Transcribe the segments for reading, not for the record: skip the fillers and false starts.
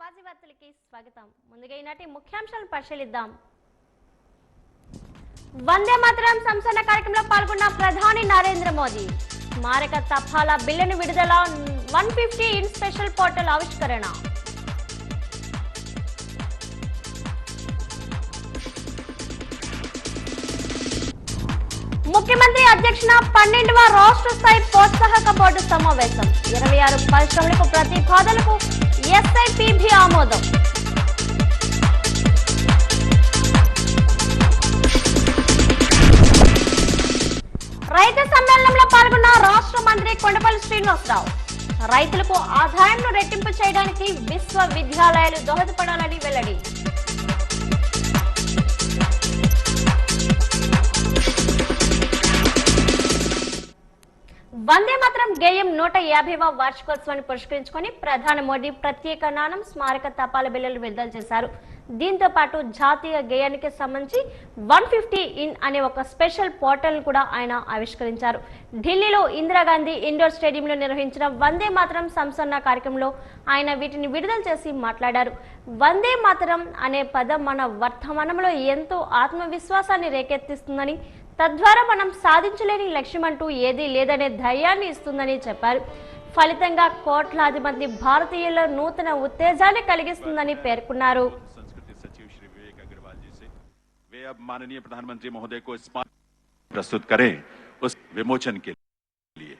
శివాజీ వార్తలకి స్వాగతం. ముందుగా ఈనాటి ముఖ్యాంశాలను పరిశీలిద్దాం. వందే మాతరం సంసరణ కార్యక్రమంలో పాల్గొన్న ప్రధాని నరేంద్ర మోదీ. స్మారక తపాలా బిల్లును విడుదల, 150 ఇన్ స్పెషల్ పోర్టల్ ఆవిష్కరణ. ముఖ్యమంత్రి అధ్యక్షన 12వ రాష్ట్ర స్థాయి ప్రోత్సాహక బోర్డు సమావేశం. 26 పరిశ్రమలకు ప్రతిపాదనలకు ఎస్ఐపిబి ఆమోదం. రైతు సమ్మేళనంలో పాల్గొన్న రాష్ట్ర మంత్రి కొండపల్లి శ్రీనివాసరావు. రైతులకు ఆదాయంను రెట్టింపు చేయడానికి విశ్వవిద్యాలయాలు దోహదపడాలని వెల్లడి. వందే మాతరం గేయం 150వ వార్షికోత్సవాన్ని పురస్కరించుకొని ప్రధాని మోదీ ప్రత్యేక నాణం, స్మారక తపాలా బిల్లులు విడుదల చేశారు. దీంతో పాటు జాతీయ గేయానికి సంబంధించి 150 ఇన్ అనే ఒక స్పెషల్ పోర్టల్ కూడా ఆయన ఆవిష్కరించారు. ఢిల్లీలో ఇందిరాగాంధీ ఇండోర్ స్టేడియంలో నిర్వహించిన వందే మాతరం సంసరణ కార్యక్రమంలో ఆయన వీటిని విడుదల చేసి మాట్లాడారు. వందే మాతరం అనే పదం మన వర్తమానంలో ఎంతో ఆత్మవిశ్వాసాన్ని రేకెత్తిస్తుందని, తద్వారా మనం సాధించలేని లక్ష్యం అంటూ ఏదీ లేదనే ధైర్యాన్ని ఇస్తుందని చెప్పారు. ఫలితంగా కోట్లాది మంది భారతీయుల్లో నూతన ఉత్తేజాన్ని కలిగిస్తుందని పేర్కొన్నారు. माननीय प्रधानमंत्री महोदय को प्रस्तुत करें उस विमोचन के लिए।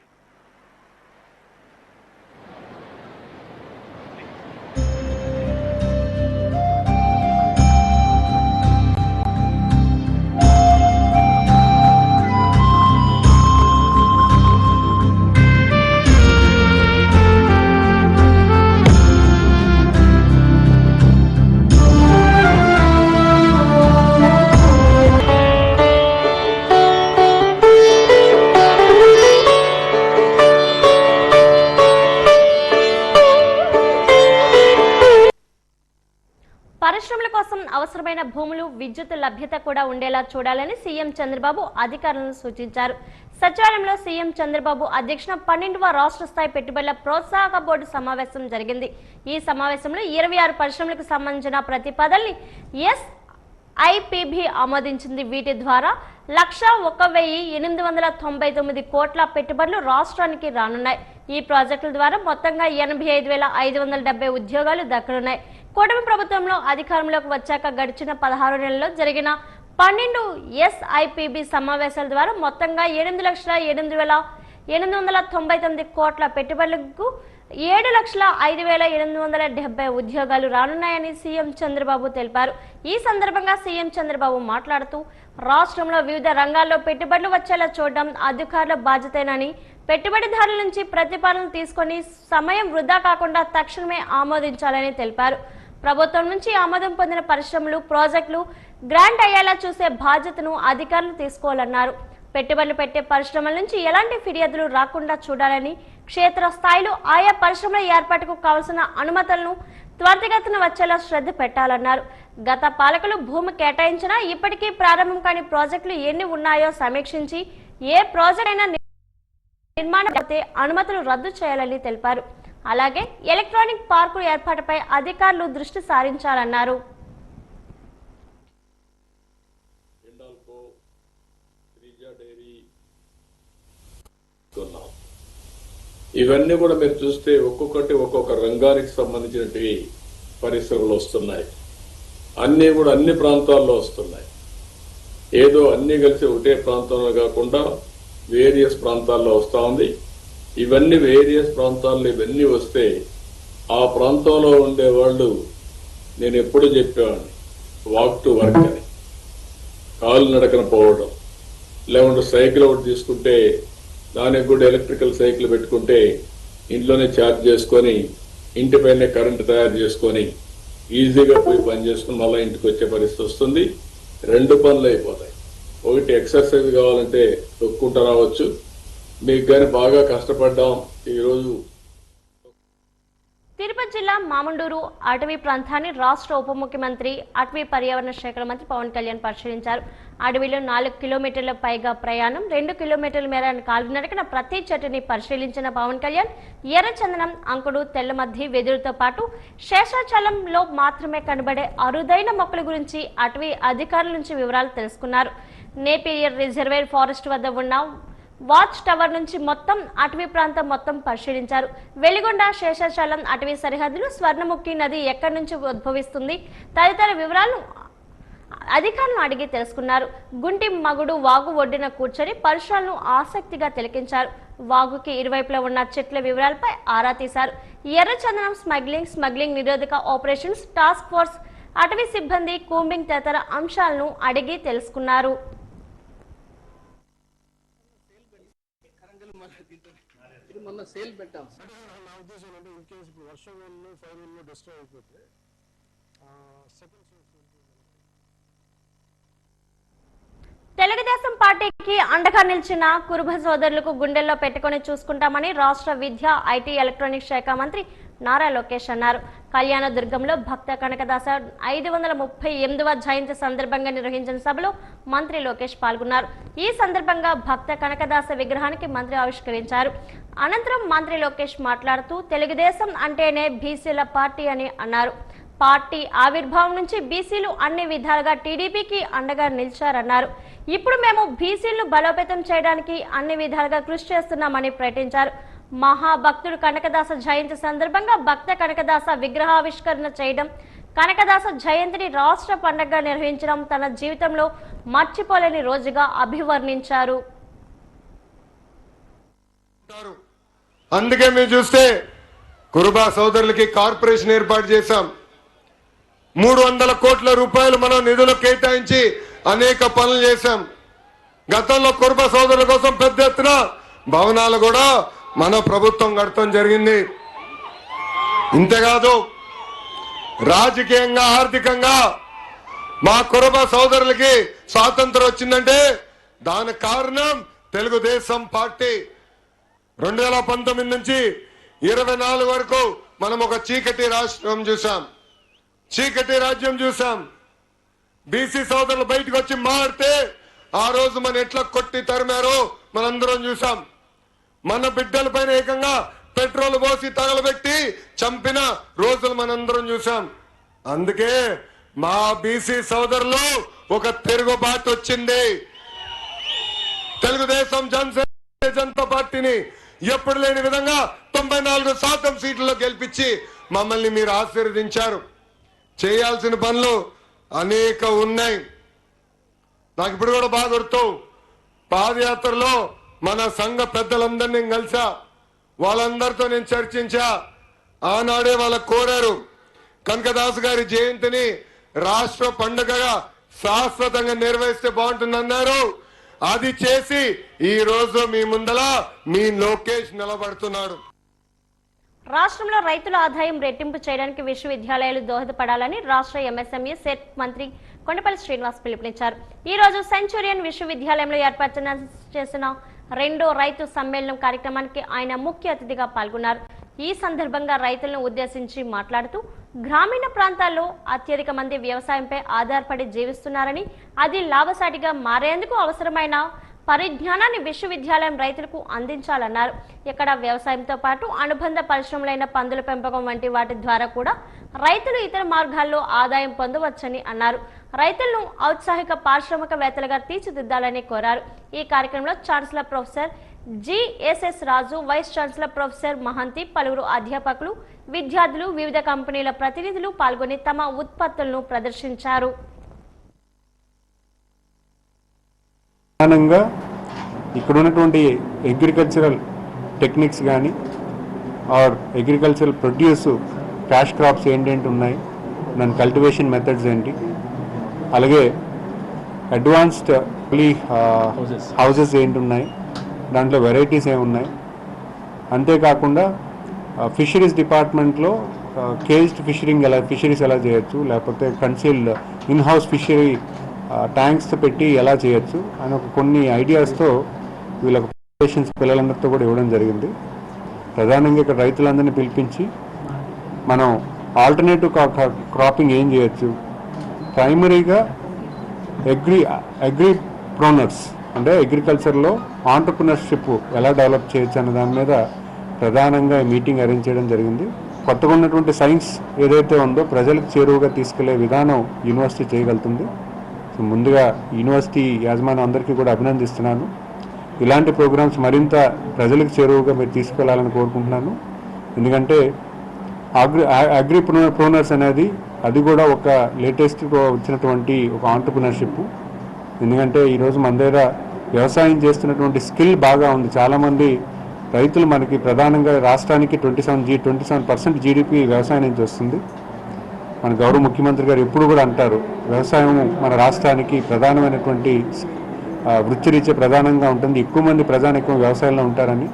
పరిశ్రమల కోసం అవసరమైన భూములు, విద్యుత్ లభ్యత కూడా ఉండేలా చూడాలని సీఎం చంద్రబాబు అధికారులను సూచించారు. సచివాలయంలో సీఎం చంద్రబాబు అధ్యక్షన 12వ రాష్ట్ర స్థాయి పెట్టుబడుల ప్రోత్సాహక బోర్డు సమావేశం జరిగింది. ఈ సమావేశంలో 26 పరిశ్రమలకు సంబంధించిన ప్రతిపాదనల్ని ఎస్ఐపిబి ఆమోదించింది. వీటి ద్వారా 1,01,899 కోట్ల పెట్టుబడులు రాష్ట్రానికి రానున్నాయి. ఈ ప్రాజెక్టుల ద్వారా మొత్తంగా 85,570 ఉద్యోగాలు దక్కనున్నాయి. కూటమి ప్రభుత్వంలో అధికారంలోకి వచ్చాక గడిచిన 16 నెలల్లో జరిగిన 12 ఎస్ఐపిబి సమావేశాల ద్వారా మొత్తంగా 8,08,899 కోట్ల పెట్టుబడులకు 7,05,870 ఉద్యోగాలు రానున్నాయని సీఎం చంద్రబాబు తెలిపారు. ఈ సందర్భంగా సీఎం చంద్రబాబు మాట్లాడుతూ, రాష్ట్రంలో వివిధ రంగాల్లో పెట్టుబడులు వచ్చేలా చూడడం అధికారుల బాధ్యతేనని, పెట్టుబడిదారుల నుంచి ప్రతిపాదనలు తీసుకొని సమయం వృధా కాకుండా తక్షణమే ఆమోదించాలని తెలిపారు. ప్రభుత్వం నుంచి ఆమోదం పొందిన పరిశ్రమలు, ప్రాజెక్టులు గ్రాంట్ అయ్యేలా చూసే బాధ్యతను అధికారులు తీసుకోవాలన్నారు. పెట్టుబడులు పెట్టే పరిశ్రమల నుంచి ఎలాంటి ఫిర్యాదులు రాకుండా చూడాలని, క్షేత్రస్థాయిలో ఆయా పరిశ్రమల ఏర్పాటుకు కావాల్సిన అనుమతులను త్వరితగతిన వచ్చేలా శ్రద్ధ పెట్టాలన్నారు. గత పాలకులు భూమి కేటాయించినా ఇప్పటికీ ప్రారంభం కాని ప్రాజెక్టులు ఎన్ని ఉన్నాయో సమీక్షించి ఏ ప్రాజెక్ట్ అయినా నిర్మాణం అయితే అనుమతులు రద్దు చేయాలని తెలిపారు. అలాగే ఎలక్ట్రానిక్ పార్కుల ఏర్పాటుపై అధికారులు దృష్టి సారించాలన్నారు. ఇవన్నీ కూడా మీరు చూస్తే ఒక్కొక్కటి ఒక్కొక్క రంగానికి సంబంధించినవి పరిశ్రమలు వస్తున్నాయి. అన్నీ కూడా అన్ని ప్రాంతాల్లో వస్తున్నాయి. ఏదో అన్ని కలిసి ఒకటే ప్రాంతంలో కాకుండా వేరియస్ ప్రాంతాల్లో వస్తూ ఉంది. ఇవన్నీ వేరియస్ ప్రాంతాల్లో ఇవన్నీ వస్తే ఆ ప్రాంతంలో ఉండే వాళ్ళు, నేను ఎప్పుడు చెప్పేవాడిని, వాక్ టు వర్క్ అని, కాలు నడకన పోవడం, లేకుంటే సైకిల్ ఒకటి తీసుకుంటే దానికి కూడా ఎలక్ట్రికల్ సైకిల్ పెట్టుకుంటే ఇంట్లోనే ఛార్జ్ చేసుకొని ఇంటిపైనే కరెంటు తయారు చేసుకొని ఈజీగా పోయి పని చేసుకుని మళ్ళీ ఇంటికి వచ్చే పరిస్థితి వస్తుంది. 2 పనులు అయిపోతాయి. ఒకటి ఎక్సర్సైజ్ కావాలంటే తొక్కుంటూ రావచ్చు. మీకు కానీ బాగా కష్టపడ్డాం ఈరోజు. తిరుపతి జిల్లా మామండూరు అటవీ ప్రాంతాన్ని రాష్ట్ర ఉప ముఖ్యమంత్రి అటవీ పర్యావరణ శాఖల మంత్రి పవన్ కళ్యాణ్ పరిశీలించారు. అడవిలో 4 కిలోమీటర్ల పైగా ప్రయాణం, 2 కిలోమీటర్ల మేర కాలినడకన ప్రతి చెట్టుని పరిశీలించిన పవన్ కళ్యాణ్ ఎర్రచందనం, అంకుడు, తెల్లమద్ది, వెదురుతో పాటు శేషాచలంలో మాత్రమే కనబడే అరుదైన మొక్కల గురించి అటవీ అధికారుల నుంచి వివరాలు తెలుసుకున్నారు. నేపియర్ రిజర్వేర్ ఫారెస్ట్ వద్ద ఉన్న వాచ్ టవర్ నుంచి మొత్తం అటవీ ప్రాంతం మొత్తం పరిశీలించారు. వెలిగొండ, శేషాచలం అటవీ సరిహద్దులు, స్వర్ణముఖి నది ఎక్కడి నుంచి ఉద్భవిస్తుంది తదితర వివరాలను అధికారులను అడిగి తెలుసుకున్నారు. గుంటి మగుడు వాగు ఒడ్డున కూర్చొని పరిసరాలను ఆసక్తిగా తిలకించారు. వాగుకి ఇరువైపులా ఉన్న చెట్ల వివరాలపై ఆరా తీశారు. ఎర్రచందనం స్మగ్లింగ్ నిరోధక ఆపరేషన్స్ టాస్క్ ఫోర్స్, అటవీ సిబ్బంది, కూంబింగ్ తదితర అంశాలను అడిగి తెలుసుకున్నారు. మొన్న సేల్ పెట్టాం. నా ఉద్దేశం అంటే ఇన్ కేసు ఇప్పుడు వర్షం వల్ల ఫైర్ వల్ల డిస్ట్రాయ్ అయిపోతే సెకండ్ సోర్స్ తెలుగుదేశం పార్టీకి అండగా నిలిచిన కురుబ సోదరులకు గుండెల్లో పెట్టుకుని చూసుకుంటామని రాష్ట్ర విద్యా, ఐటీ, ఎలక్ట్రానిక్ శాఖ మంత్రి నారా లోకేష్ అన్నారు. కళ్యాణదుర్గంలో భక్త కనకదాస 538వ జయంతి సందర్భంగా నిర్వహించిన సభలో మంత్రి లోకేష్ పాల్గొన్నారు. ఈ సందర్భంగా భక్త కనకదాస విగ్రహానికి మంత్రి ఆవిష్కరించారు. అనంతరం మంత్రి లోకేష్ మాట్లాడుతూ తెలుగుదేశం అంటేనే బీసీల పార్టీ అని అన్నారు. పార్టీ ఆవిర్భావం నుంచి బీసీలు అన్ని విధాలుగా టీడీపీకి అండగా నిలిచారన్నారు. ఇప్పుడు మేము బీసీలను బలోపేతం చేయడానికి అన్ని విధాలుగా కృషి చేస్తున్నామని ప్రకటించారు. మహాభక్తుడు కనకదాస జయంతి సందర్భంగా భక్త కనకదాస విగ్రహావిష్కరణ చేయడం, కనకదాస జయంతిని రాష్ట్ర పండుగగా నిర్వహించడం తన జీవితంలో మర్చిపోలేని రోజుగా అభివర్ణించారు. అందుకే మీరు చూస్తే కురుబా సోదరులకి కార్పొరేషన్ ఏర్పాటు చేశాం. 300 కోట్ల రూపాయలు మనం నిధులు కేటాయించి అనేక పనులు చేశాం. గతంలో కురుబ సోదరుల కోసం పెద్ద ఎత్తున భవనాలు కూడా మన ప్రభుత్వం కడతాం జరిగింది. ఇంతేకాదు రాజకీయంగా, ఆర్థికంగా మా కురుబ సోదరులకి స్వాతంత్రం వచ్చిందంటే దానికి కారణం తెలుగుదేశం పార్టీ. 2019 నుంచి 24 వరకు మనం ఒక చీకటి రాష్ట్రం చూసాం, చీకటి రాజ్యం చూసాం. బీసీ సోదరులు బయటకు వచ్చి మారితే ఆ రోజు మన ఎట్లా కొట్టి తరిమారో మనందరం చూసాం. మన బిడ్డల పైన ఏకంగా పెట్రోల్ పోసి తగలబెట్టి చంపిన రోజులు మనందరం చూసాం. అందుకే మా బీసీ సోదరులు ఒక తిరుగుబాటు వచ్చింది. తెలుగుదేశం జనతా పార్టీని ఎప్పుడు లేని విధంగా 94% సీట్లలో గెలిపించి మమ్మల్ని మీరు ఆశీర్వదించారు. చేయాల్సిన పనులు అనేక ఉన్నాయి. నాకు ఇప్పుడు కూడా బాగా గుర్తు, పాదయాత్రలో మన సంఘ పెద్దలందరినీ కలిసా, వాళ్ళందరితో నేను చర్చించా. ఆనాడే వాళ్ళకు కోరారు కనకదాస్ గారి జయంతిని రాష్ట్ర పండుగగా శాశ్వతంగా నిర్వహిస్తే బాగుంటుందన్నారు. అది చేసి ఈ రోజు మీ ముందల మీ లోకేష్ నిలబడుతున్నాడు. రాష్ట్రంలో రైతుల ఆదాయం రెట్టింపు చేయడానికి విశ్వవిద్యాలయాలు దోహదపడాలని రాష్ట్ర ఎంఎస్ఎంఈ సెట్ మంత్రి కొండపల్లి శ్రీనివాస్ పిలుపునిచ్చారు. ఈ రోజు సెంచురియన్ విశ్వవిద్యాలయంలో ఏర్పాటు చేసిన 2వ రైతు సమ్మేళనం కార్యక్రమానికి ఆయన ముఖ్య అతిథిగా పాల్గొన్నారు. ఈ సందర్భంగా రైతులను ఉద్దేశించి మాట్లాడుతూ గ్రామీణ ప్రాంతాల్లో అత్యధిక మంది వ్యవసాయంపై ఆధారపడి జీవిస్తున్నారని, అది లాభసాటిగా మారేందుకు అవసరమైన పరిజ్ఞానాన్ని విశ్వవిద్యాలయం రైతులకు అందించాలన్నారు. ఇక్కడ వ్యవసాయంతో పాటు అనుబంధ పరిశ్రమలైన పందుల పెంపకం వంటి వాటి ద్వారా కూడా రైతులు ఇతర మార్గాల్లో ఆదాయం పొందవచ్చని అన్నారు. రైతులను ఔత్సాహిక పారిశ్రామికవేత్తలుగా తీర్చిదిద్దాలని కోరారు. ఈ కార్యక్రమంలో ఛాన్సలర్ ప్రొఫెసర్ జిఎస్ఎస్ రాజు, వైస్ ఛాన్సలర్ ప్రొఫెసర్ మహంతి, పలువురు అధ్యాపకులు, విద్యార్థులు, వివిధ కంపెనీల ప్రతినిధులు పాల్గొని తమ ఉత్పత్తులను ప్రదర్శించారు. ప్రధానంగా ఇక్కడ ఉన్నటువంటి అగ్రికల్చరల్ టెక్నిక్స్ కానీ or agricultural produce cash crops ఏంటంటే ఉన్నాయి, దాని కల్టివేషన్ మెథడ్స్ ఏంటి, అలాగే అడ్వాన్స్డ్ హౌసెస్ ఏంటి ఉన్నాయి, దాంట్లో వెరైటీస్ ఏమున్నాయి, అంతేకాకుండా ఫిషరీస్ డిపార్ట్మెంట్లో కేజ్డ్ ఫిషరీస్ ఎలా చేయొచ్చు, లేకపోతే concealed in house fishery tanks పెట్టి ఎలా చేయొచ్చు అని కొన్ని ఐడియాస్తో వీళ్ళకి పిల్లలందరితో కూడా ఇవ్వడం జరిగింది. ప్రధానంగా ఇక్కడ రైతులందరినీ పిలిపించి మనం ఆల్టర్నేటివ్ క్రాపింగ్ ఏం చేయొచ్చు, ప్రైమరీగా అగ్రిప్రోనర్స్ అంటే అగ్రికల్చర్లో ఆంటర్ప్రినర్షిప్ ఎలా డెవలప్ చేయొచ్చు అనే దాని మీద ప్రధానంగా మీటింగ్ అరేంజ్ చేయడం జరిగింది. కొత్తగా ఉన్నటువంటి సైన్స్ ఏదైతే ఉందో ప్రజలకు చేరువగా తీసుకెళ్లే విధానం యూనివర్సిటీ చేయగలుగుతుంది. సో ముందుగా యూనివర్సిటీ యాజమాన్యం అందరికీ కూడా అభినందిస్తున్నాను. ఇలాంటి ప్రోగ్రామ్స్ మరింత ప్రజలకు చేరువగా మీరు తీసుకెళ్లాలని కోరుకుంటున్నాను. ఎందుకంటే అగ్రిప్రోనర్స్ అనేది అది కూడా ఒక లేటెస్ట్గా వచ్చినటువంటి ఒక ఆంటర్ప్రినర్షిప్. ఎందుకంటే ఈరోజు మన దగ్గర వ్యవసాయం చేస్తున్నటువంటి స్కిల్ బాగా ఉంది. చాలామంది రైతులు మనకి ప్రధానంగా రాష్ట్రానికి 27% జీడిపి వ్యవసాయం నుంచి వస్తుంది. మన గౌరవ ముఖ్యమంత్రి గారు ఎప్పుడు కూడా అంటారు వ్యవసాయం మన రాష్ట్రానికి ప్రధానమైనటువంటి వృత్తిరీత్యా ప్రధానంగా ఉంటుంది, ఎక్కువ మంది ప్రజానికం వ్యవసాయంలో ఉంటారని.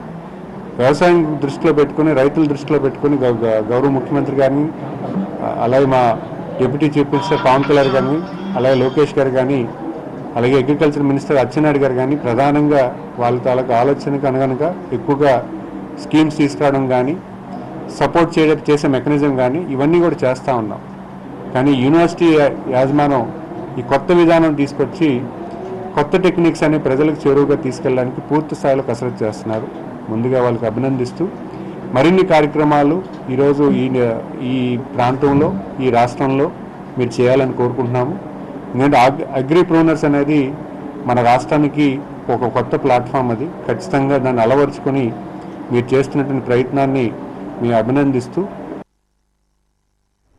వ్యవసాయం దృష్టిలో పెట్టుకుని రైతుల దృష్టిలో పెట్టుకుని గౌరవ ముఖ్యమంత్రి గారిని అలాగే మా deputy chief minister Pawan Kalyan గారిని అలాగే లోకేష్ గారు కానీ అలాగే అగ్రికల్చర్ మినిస్టర్ అచ్చెన్నాయుడు గారు కానీ ప్రధానంగా వాళ్ళ తాలూకు ఆలోచనకు అనుగుణంగా ఎక్కువగా స్కీమ్స్ తీసుకురావడం కానీ సపోర్ట్ చేసే మెకానిజం కానీ ఇవన్నీ కూడా చేస్తూ ఉన్నాం. కానీ యూనివర్సిటీ యాజమాన్యం ఈ కొత్త విధానం తీసుకొచ్చి కొత్త టెక్నిక్స్ అని ప్రజలకు చేరువుగా తీసుకెళ్ళడానికి పూర్తి స్థాయిలో కసరత్తు చేస్తున్నారు. ముందుగా వాళ్ళకి అభినందిస్తూ మరిన్ని కార్యక్రమాలు ఈరోజు ఈ ప్రాంతంలో ఈ రాష్ట్రంలో మీరు చేయాలని కోరుకుంటున్నాము. ఎందుకంటే అగ్రిప్రోనర్స్ అనేది మన రాష్ట్రానికి ఒక కొత్త ప్లాట్ఫామ్. అది ఖచ్చితంగా దాన్ని అలవరుచుకొని మీరు చేస్తున్నటువంటి ప్రయత్నాన్ని మేము అభినందిస్తూ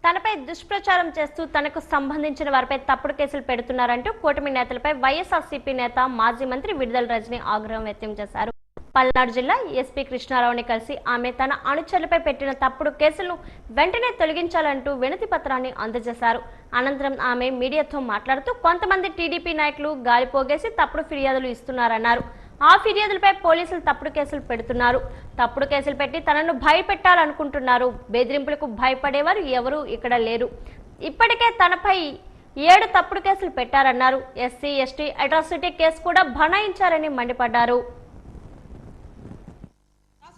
తనపై దుష్ప్రచారం చేస్తూ తనకు సంబంధించిన వారిపై తప్పుడు కేసులు పెడుతున్నారంటూ కూటమి నేతలపై వైఎస్ఆర్సీపీ నేత మాజీ మంత్రి విడుదల రజని ఆగ్రహం వ్యక్తం చేశారు. పల్నాడు జిల్లా ఎస్పీ కృష్ణారావుని కలిసి ఆమె తన అనుచరులపై పెట్టిన తప్పుడు కేసులను వెంటనే తొలగించాలంటూ వినతి పత్రాన్ని అందజేశారు. అనంతరం ఆమె మీడియాతో మాట్లాడుతూ కొంతమంది టీడీపీ నాయకులు గాలిపోగేసి తప్పుడు ఫిర్యాదులు ఇస్తున్నారన్నారు. ఆ ఫిర్యాదులపై పోలీసులు తప్పుడు కేసులు పెడుతున్నారు. తప్పుడు కేసులు పెట్టి తనను భయపెట్టాలనుకుంటున్నారు. బెదిరింపులకు భయపడేవారు ఎవరూ ఇక్కడ లేరు. ఇప్పటికే తనపై 7 తప్పుడు కేసులు పెట్టారన్నారు. ఎస్సీ ఎస్టీ అట్రాసిటీ కేసు కూడా బనాయించారని మండిపడ్డారు.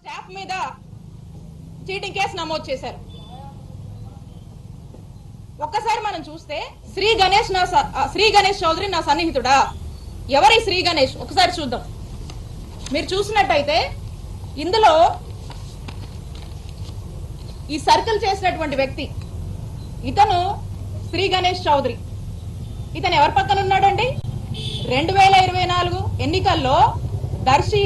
స్టాఫ్ మీద చీటింగ్ కేసు నమోదు చేశారు. ఒక్కసారి మనం చూస్తే శ్రీ గణేష్ చౌదరి నా సన్నిహితుడా? ఎవరి శ్రీ గణేష్ ఒకసారి చూద్దాం. మీరు చూసినట్టయితే ఇందులో ఈ సర్కిల్ చేసినటువంటి వ్యక్తి ఇతను శ్రీ గణేష్ చౌదరి. ఇతను ఎవరి పక్కన ఉన్నాడండి? 2024 ఎన్నికల్లో Darsi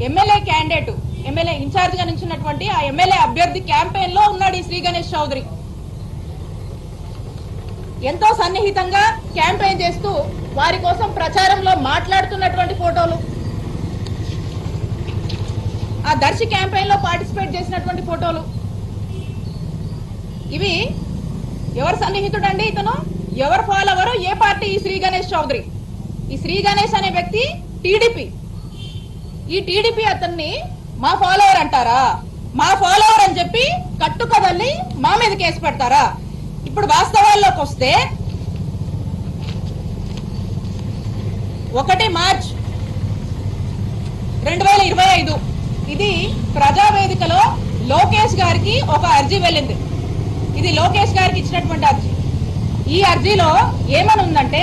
MLA candidate, MLA incharge గా నిలిచినటువంటి ఆ ఎమ్మెల్యే అభ్యర్థి క్యాంపెయిన్ లో ఉన్నాడు ఈ శ్రీ గణేష్ చౌదరి. ఎంతో సన్నిహితంగా క్యాంపెయిన్ చేస్తూ వారి కోసం ప్రచారంలో మాట్లాడుతున్నటువంటి ఫోటోలు, ఆ దర్శి క్యాంపెయిన్ లో పార్టిసిపేట్ చేసినటువంటి ఫోటోలు, ఇవి ఎవరు సన్నిహితుడు అండి? ఇతను ఎవరు ఫాలోవరు? ఏ పార్టీ? ఈ శ్రీ గణేష్ చౌదరి. ఈ శ్రీ గణేష్ అనే వ్యక్తి టీడీపీ. ఈ టీడీపీ అతన్ని మా ఫాలోవర్ అంటారా? మా ఫాలోవర్ అని చెప్పి కట్టుకదల్లి మా మీద కేసు పెడతారా? ఇప్పుడు వాస్తవాల్లోకి వస్తే 1 మార్చ్ 2025 ఇది ప్రజావేదికలో లోకేష్ గారికి ఒక అర్జీ వెళ్ళింది. ఇది లోకేష్ గారికి ఇచ్చినటువంటి అర్జీ. ఈ అర్జీలో ఏమని ఉందంటే,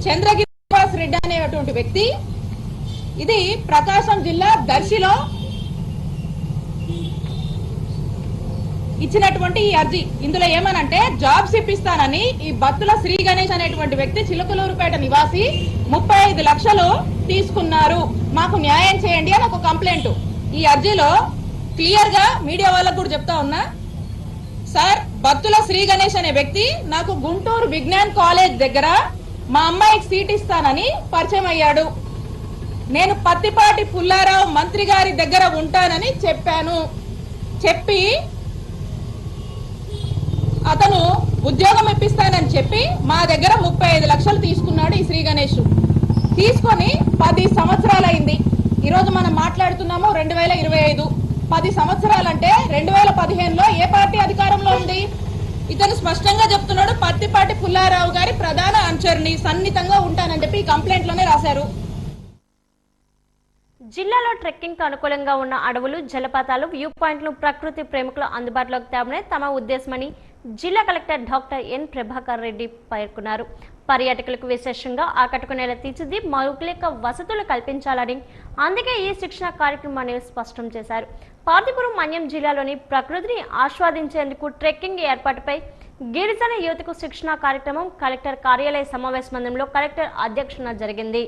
చంద్రగిరి రెడ్డి అనేటువంటి వ్యక్తి, ఇది ప్రకాశం జిల్లా దర్శిలో ఇచ్చినటువంటి ఈ అర్జీ. ఇందులో ఏమనంటే, జాబ్స్ ఇప్పిస్తానని ఈ బత్తుల శ్రీ గణేష్ అనేటువంటి వ్యక్తి చిలుకలూరుపేట నివాసి 35 లక్షలు తీసుకున్నారు, మాకు న్యాయం చేయండి అని ఒక కంప్లైంట్. ఈ అర్జీలో క్లియర్ గా మీడియా వాళ్ళకు కూడా చెప్తా ఉన్నా, సార్ బత్తుల శ్రీ గణేష్ అనే వ్యక్తి నాకు గుంటూరు విజ్ఞాన్ కాలేజ్ దగ్గర మా అమ్మాయికి సీట్ ఇస్తానని పరిచయం అయ్యాడు. నేను పత్తిపాటి పుల్లారావు మంత్రి గారి దగ్గర ఉంటానని చెప్పాను. చెప్పి అతను ఉద్యోగం ఇప్పిస్తానని చెప్పి మా దగ్గర 35 లక్షలు తీసుకున్నాడు ఈ శ్రీ గణేష్. తీసుకొని 10 సంవత్సరాలైంది. ఈరోజు మనం మాట్లాడుతున్నాము 2025. 10 సంవత్సరాలంటే 2015లో ఏ పార్టీ అధికారంలో ఉంది? ఇతను స్పష్టంగా చెప్తున్నాడు, పత్తిపాటి పుల్లారావు గారి ప్రధాన అనుచరుని, సన్నిహితంగా ఉంటానని చెప్పి ఈ కంప్లైంట్ లోనే రాశారు. జిల్లాలో ట్రెక్కింగ్ కు అనుకూలంగా ఉన్న అడవులు, జలపాతాలు, వ్యూ పాయింట్లు ప్రకృతి ప్రేమికులు అందుబాటులోకి తేవడమే తమ ఉద్దేశమని జిల్లా collector doctor N Prabhakar Reddy పేర్కొన్నారు. పర్యాటకులకు విశేషంగా ఆకట్టుకునేలా తీర్చిది మౌలిక వసతులు కల్పించాలని, అందుకే ఈ శిక్షణ కార్యక్రమాన్ని స్పష్టం చేశారు. పార్తీపురం మన్యం జిల్లాలోని ప్రకృతిని ఆస్వాదించేందుకు ట్రెక్కింగ్ ఏర్పాటుపై గిరిజన యువతకు శిక్షణ కార్యక్రమం కలెక్టర్ కార్యాలయ సమావేశ మందిరంలో కలెక్టర్ అధ్యక్షతన జరిగింది.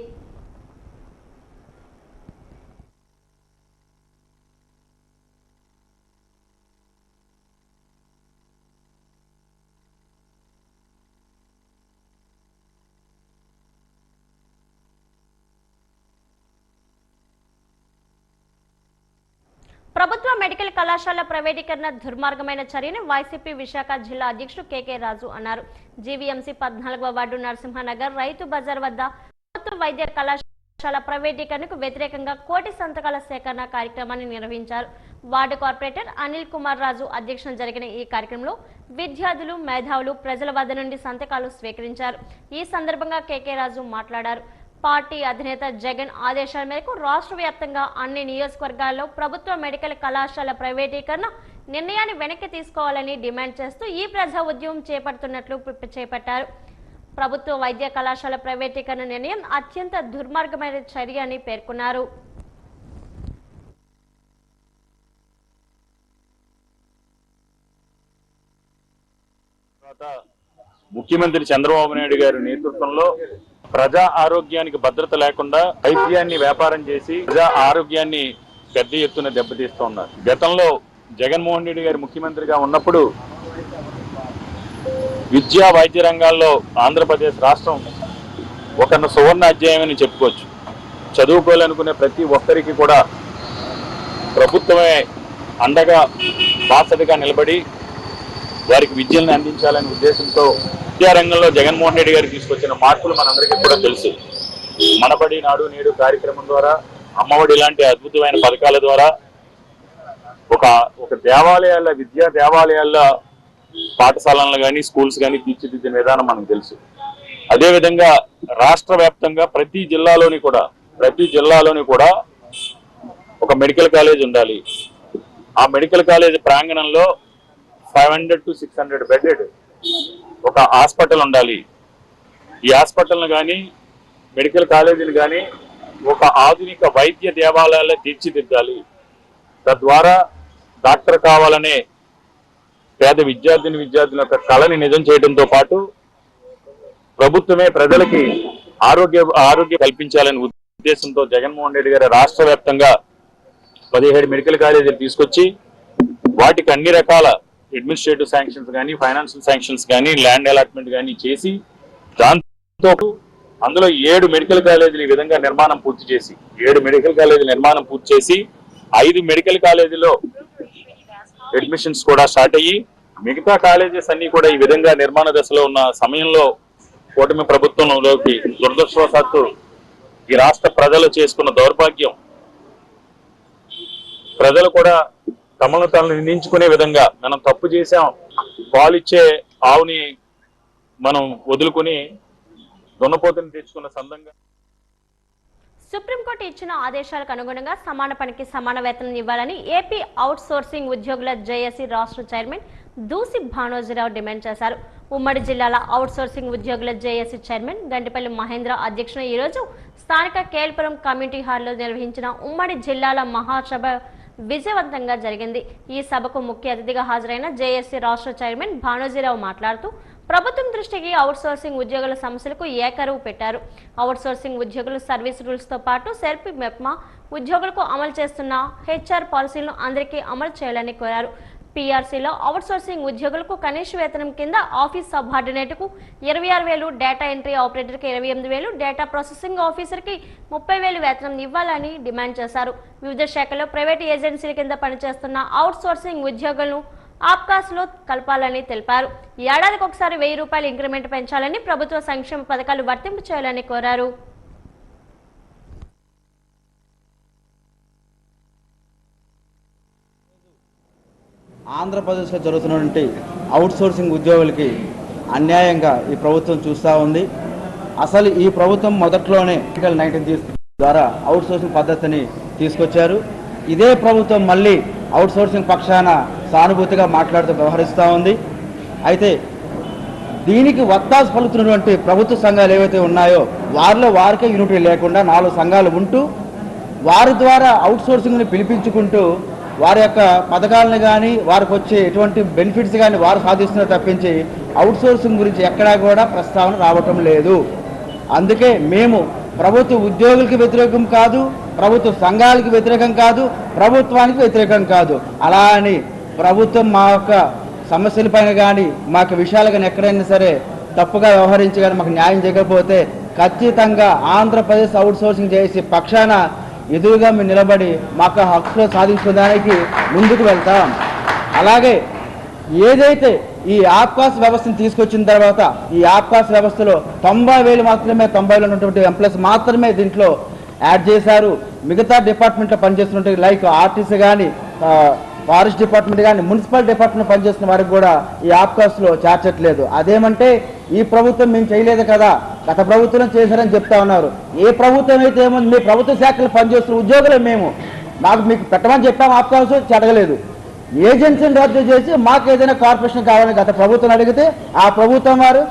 ప్రభుత్వ మెడికల్ కళాశాల ప్రైవేటీకరణ దుర్మార్గమైన చర్యని వైసీపీ విశాఖ జిల్లా అధ్యక్షుడు కేకే రాజు అన్నారు. జీవీఎంసీ 14వ వార్డు నరసింహనగర్ రైతు బజార్ వద్ద ప్రభుత్వ వైద్య కళాశాల ప్రైవేటీకరణకు వ్యతిరేకంగా కోటి సంతకాల సేకరణ కార్యక్రమాన్ని నిర్వహించారు. వార్డు కార్పొరేటర్ అనిల్ కుమార్ రాజు అధ్యక్షతన జరిగిన ఈ కార్యక్రమంలో విద్యార్థులు, మేధావులు ప్రజల వద్ద నుండి సంతకాలు స్వీకరించారు. ఈ సందర్భంగా కేకే రాజు మాట్లాడారు. పార్టీ అధినేత జగన్ ఆదేశాల మేరకు రాష్ట్ర వ్యాప్తంగా అన్ని నియోజకవర్గాల్లో ప్రభుత్వ మెడికల్ కళాశాల ప్రైవేటీకరణ నిర్ణయాన్ని వెనక్కి తీసుకోవాలని డిమాండ్ చేస్తూ ఈ ప్రజా ఉద్యమం చేపడుతున్నట్లు చేపట్టారు. ప్రభుత్వ వైద్య కళాశాల ప్రైవేటీకరణ నిర్ణయం అత్యంత దుర్మార్గమైన చర్య అని పేర్కొన్నారు. ముఖ్యమంత్రి చంద్రబాబు నాయుడు గారి నేతృత్వంలో ప్రజా ఆరోగ్యానికి భద్రత లేకుండా వైద్యాన్ని వ్యాపారం చేసి ప్రజా ఆరోగ్యాన్ని పెద్ద ఎత్తున దెబ్బతీస్తున్నారు. గతంలో జగన్మోహన్ రెడ్డి గారు ముఖ్యమంత్రిగా ఉన్నప్పుడు విద్యా వైద్య రంగాల్లో ఆంధ్రప్రదేశ్ రాష్ట్రం ఒక సువర్ణ అధ్యాయం అని చెప్పుకోవచ్చు. చదువుకోవాలనుకునే ప్రతి ఒక్కరికి కూడా ప్రభుత్వమే అండగా బాసటగా నిలబడి వారికి విద్యలను అందించాలనే ఉద్దేశంతో విద్యారంగంలో జగన్మోహన్ రెడ్డి గారు తీసుకొచ్చిన మార్పులు మనందరికీ కూడా తెలుసు. మనబడి నాడు నేడు కార్యక్రమం ద్వారా, అమ్మఒడి లాంటి అద్భుతమైన పథకాల ద్వారా ఒక దేవాలయాల విద్యా దేవాలయాల పాఠశాలలను కానీ స్కూల్స్ కానీ తీర్చిదిద్దిన విధానం మనకు తెలుసు. అదేవిధంగా రాష్ట్ర వ్యాప్తంగా ప్రతి జిల్లాలోని కూడా ఒక మెడికల్ కాలేజ్ ఉండాలి. ఆ మెడికల్ కాలేజ్ ప్రాంగణంలో 500 to 600 బెడెడ్ ఒక హాస్పిటల్ ఉండాలి. ఈ హాస్పిటల్ను కానీ మెడికల్ కాలేజీని కానీ ఒక ఆధునిక వైద్య దేవాలయాల్లో తీర్చిదిద్దాలి. తద్వారా డాక్టర్ కావాలనే పేద విద్యార్థుల యొక్క కళని నిజం చేయడంతో పాటు ప్రభుత్వమే ప్రజలకి ఆరోగ్యం కల్పించాలనే ఉద్దేశంతో జగన్మోహన్ రెడ్డి గారు రాష్ట్ర వ్యాప్తంగా 17 మెడికల్ కాలేజీలు తీసుకొచ్చి వాటికి అన్ని రకాల అడ్మినిస్ట్రేటివ్ శాంక్షన్స్ కానీ, ఫైనాన్షియల్ శాంక్షన్స్ కానీ, ల్యాండ్ అలాట్మెంట్ కానీ చేసి దాంతో అందులో 7 మెడికల్ కాలేజీలు ఈ విధంగా నిర్మాణం పూర్తి చేసి 7 మెడికల్ కాలేజీల నిర్మాణం పూర్తి చేసి 5 మెడికల్ కాలేజీలో అడ్మిషన్స్ కూడా స్టార్ట్ అయ్యి మిగతా కాలేజెస్ అన్ని కూడా ఈ విధంగా నిర్మాణ దశలో ఉన్న సమయంలో కూటమి ప్రభుత్వంలోకి దురదృష్టవశాత్తు ఈ రాష్ట్ర ప్రజలు చేసుకున్న దౌర్భాగ్యం, ప్రజలు కూడా తమను తాను నిందించుకునే విధంగా మనం తప్పు చేశాం, పాలిచ్చే ఆవుని మనం వదులుకుని దున్నపోతుని తెచ్చుకున్న సందంగా సుప్రీంకోర్టు ఇచ్చిన ఆదేశాలకు అనుగుణంగా సమాన పనికి సమాన వేతనం ఇవ్వాలని ఏపీ అవుట్ సోర్సింగ్ ఉద్యోగుల జేఏసీ రాష్ట్ర చైర్మన్ దూసి భానోజీరావు డిమాండ్ చేశారు. ఉమ్మడి జిల్లాల అవుట్ సోర్సింగ్ ఉద్యోగుల జేఏసీ చైర్మన్ గంటిపల్లి మహేంద్ర అధ్యక్షతన ఈరోజు స్థానిక కేల్పురం కమ్యూనిటీ హాల్లో నిర్వహించిన ఉమ్మడి జిల్లాల మహాసభ విజయవంతంగా జరిగింది. ఈ సభకు ముఖ్య అతిథిగా హాజరైన జేఏసీ రాష్ట్ర చైర్మన్ భానోజీరావు మాట్లాడుతూ ప్రభుత్వం దృష్టికి అవుట్ సోర్సింగ్ ఉద్యోగుల సమస్యలకు ఏకరువు పెట్టారు. అవుట్ సోర్సింగ్ ఉద్యోగులు సర్వీస్ రూల్స్ తో పాటు సెర్పి మెప్మా ఉద్యోగులకు అమలు చేస్తున్న హెచ్ఆర్ పాలసీలను అందరికీ అమలు చేయాలని కోరారు. పీఆర్సీలో అవుట్ సోర్సింగ్ ఉద్యోగులకు కనీస వేతనం కింద ఆఫీస్ సబార్డినేట్కు 26,000, డేటా ఎంట్రీ ఆపరేటర్కి 28,000, డేటా ప్రాసెసింగ్ ఆఫీసర్కి 30,000 వేతనం ఇవ్వాలని డిమాండ్ చేశారు. వివిధ శాఖల్లో ప్రైవేటు ఏజెన్సీల కింద పనిచేస్తున్న అవుట్ సోర్సింగ్ ఉద్యోగులను ఆప్కాస్లో కలపాలని తెలిపారు. ఏడాదికి ఒకసారి 1,000 రూపాయల ఇంక్రిమెంట్ పెంచాలని, ప్రభుత్వ సంక్షేమ పథకాలు వర్తింపు చేయాలని కోరారు. ఆంధ్రప్రదేశ్లో జరుగుతున్నటువంటి అవుట్ సోర్సింగ్ ఉద్యోగులకి అన్యాయంగా ఈ ప్రభుత్వం చూస్తూ ఉంది. అసలు ఈ ప్రభుత్వం మొదట్లోనే ఆర్టికల్ 19 ద్వారా అవుట్ సోర్సింగ్ పద్ధతిని తీసుకొచ్చారు. ఇదే ప్రభుత్వం మళ్ళీ అవుట్సోర్సింగ్ పక్షాన సానుభూతిగా మాట్లాడుతూ వ్యవహరిస్తూ ఉంది. అయితే దీనికి వత్తాసు పలుకుతున్నటువంటి ప్రభుత్వ సంఘాలు ఏవైతే ఉన్నాయో వారిలో వారికే యూనిటీ లేకుండా 4 సంఘాలు ఉంటూ వారి ద్వారా అవుట్సోర్సింగ్ని పిలిపించుకుంటూ వారి యొక్క పథకాలను కానీ వారికి వచ్చే ఎటువంటి బెనిఫిట్స్ కానీ వారు సాధిస్తున్నారు తప్పించి అవుట్సోర్సింగ్ గురించి ఎక్కడా కూడా ప్రస్తావన రావటం లేదు. అందుకే మేము ప్రభుత్వ ఉద్యోగులకి వ్యతిరేకం కాదు, ప్రభుత్వ సంఘాలకు వ్యతిరేకం కాదు, ప్రభుత్వానికి వ్యతిరేకం కాదు. అలా అని ప్రభుత్వం మా యొక్క సమస్యలపైన కానీ మాకు విషయాలు కానీ ఎక్కడైనా సరే తప్పుగా వ్యవహరించి కానీ మాకు న్యాయం చేయకపోతే ఖచ్చితంగా ఆంధ్రప్రదేశ్ అవుట్సోర్సింగ్ చేసే పక్షాన ఎదురుగా మేము నిలబడి మాకు హక్కులు సాధించడానికి ముందుకు వెళ్తాం. అలాగే ఏదైతే ఈ ఆప్కాస్ వ్యవస్థను తీసుకొచ్చిన తర్వాత ఈ ఆప్కాస్ వ్యవస్థలో 90,000 మాత్రమే 90లో ఉన్నటువంటి ఎంప్లాయీస్ మాత్రమే దీంట్లో యాడ్ చేశారు. మిగతా డిపార్ట్మెంట్లో పనిచేస్తున్నట్టు లైక్ ఆర్టీసీ కానీ ఫారెస్ట్ డిపార్ట్మెంట్ కానీ మున్సిపల్ డిపార్ట్మెంట్ పనిచేస్తున్న వారికి కూడా ఈ ఆప్కాస్లో చేర్చట్లేదు. అదేమంటే ఈ ప్రభుత్వం మేము చేయలేదు కదా, గత ప్రభుత్వం చేశారని చెప్తా ఉన్నారు. ఏ ప్రభుత్వం అయితే ఏముంది, మీ ప్రభుత్వ శాఖలు పనిచేస్తున్న ఉద్యోగులే మేము, మీకు పెట్టమని చెప్పాము, ఆప్కాస్ చెడగలేదు. ఏజెన్సీని రద్దు చేసి మాకు ఏదైనా కార్పొరేషన్ కావాలని గత ప్రభుత్వం అడిగితే ఆ ప్రభుత్వం వారు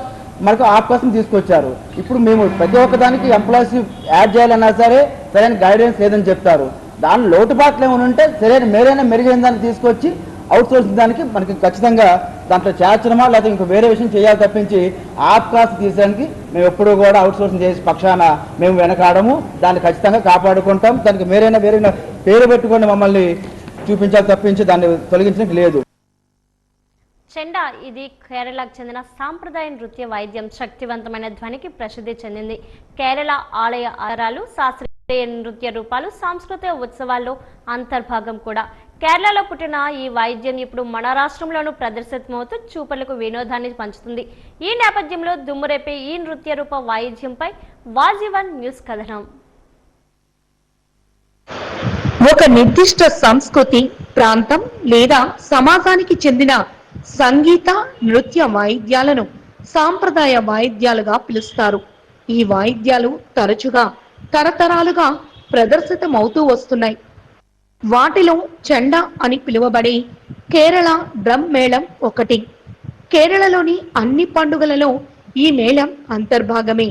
మనకు ఆప్కాసం తీసుకొచ్చారు. ఇప్పుడు మేము ప్రతి ఒక్కదానికి ఎంప్లాయీస్ యాడ్ చేయాలన్నా సరే సరైన గైడెన్స్ లేదని చెప్తారు. దాని లోటుపాట్లు ఏమైనా ఉంటే సరైన మెరుగైన దాన్ని తీసుకొచ్చి అవుట్సోర్సింగ్ దానికి మనకి ఖచ్చితంగా దాంట్లో చేర్చడమా లేదా ఇంకో వేరే విషయం చేయాలి తప్పించి ఆప్కాస్ తీసేదానికి మేము ఎప్పుడూ కూడా అవుట్సోర్సింగ్ చేసే పక్షాన మేము వెనకాడము. దాన్ని ఖచ్చితంగా కాపాడుకుంటాం. దానికి వేరే పేరు పెట్టుకొని మమ్మల్ని చూపించాలి తప్పించి దాన్ని తొలగించడానికి లేదు. చెండా ఇది కేరళకు చెందిన సాంప్రదాయ నృత్య వాయిద్యం. శక్తివంతమైన ధ్వనికి ప్రసిద్ధి చెందింది. కేరళ ఆలయ ఆచారాలు, శాస్త్రీయ నృత్య రూపాలు, సాంస్కృతిక ఉత్సవాల్లో అంతర్భాగం కూడా. కేరళలో పుట్టిన ఈ వాయిద్యం ఇప్పుడు మన రాష్ట్రంలోనూ ప్రదర్శితమవుతూ చూపలకు వినోదాన్ని పంచుతుంది. ఈ నేపథ్యంలో దుమ్మురేపే ఈ నృత్య రూప వాయిద్యంపై వాజీవన్ న్యూస్ కథనం. ఒక నిర్దిష్ట సంస్కృతి, ప్రాంతం లేదా సమాజానికి చెందిన సంగీత, నృత్య వాయిద్యాలను సాంప్రదాయ వాయిద్యాలుగా పిలుస్తారు. ఈ వాయిద్యాలు తరచుగా తరతరాలుగా ప్రదర్శితమవుతూ వస్తున్నాయి. వాటిలో చెండా అని పిలువబడే కేరళ డ్రమ్ మేళం ఒకటి. కేరళలోని అన్ని పండుగలలో ఈ మేళం అంతర్భాగమే.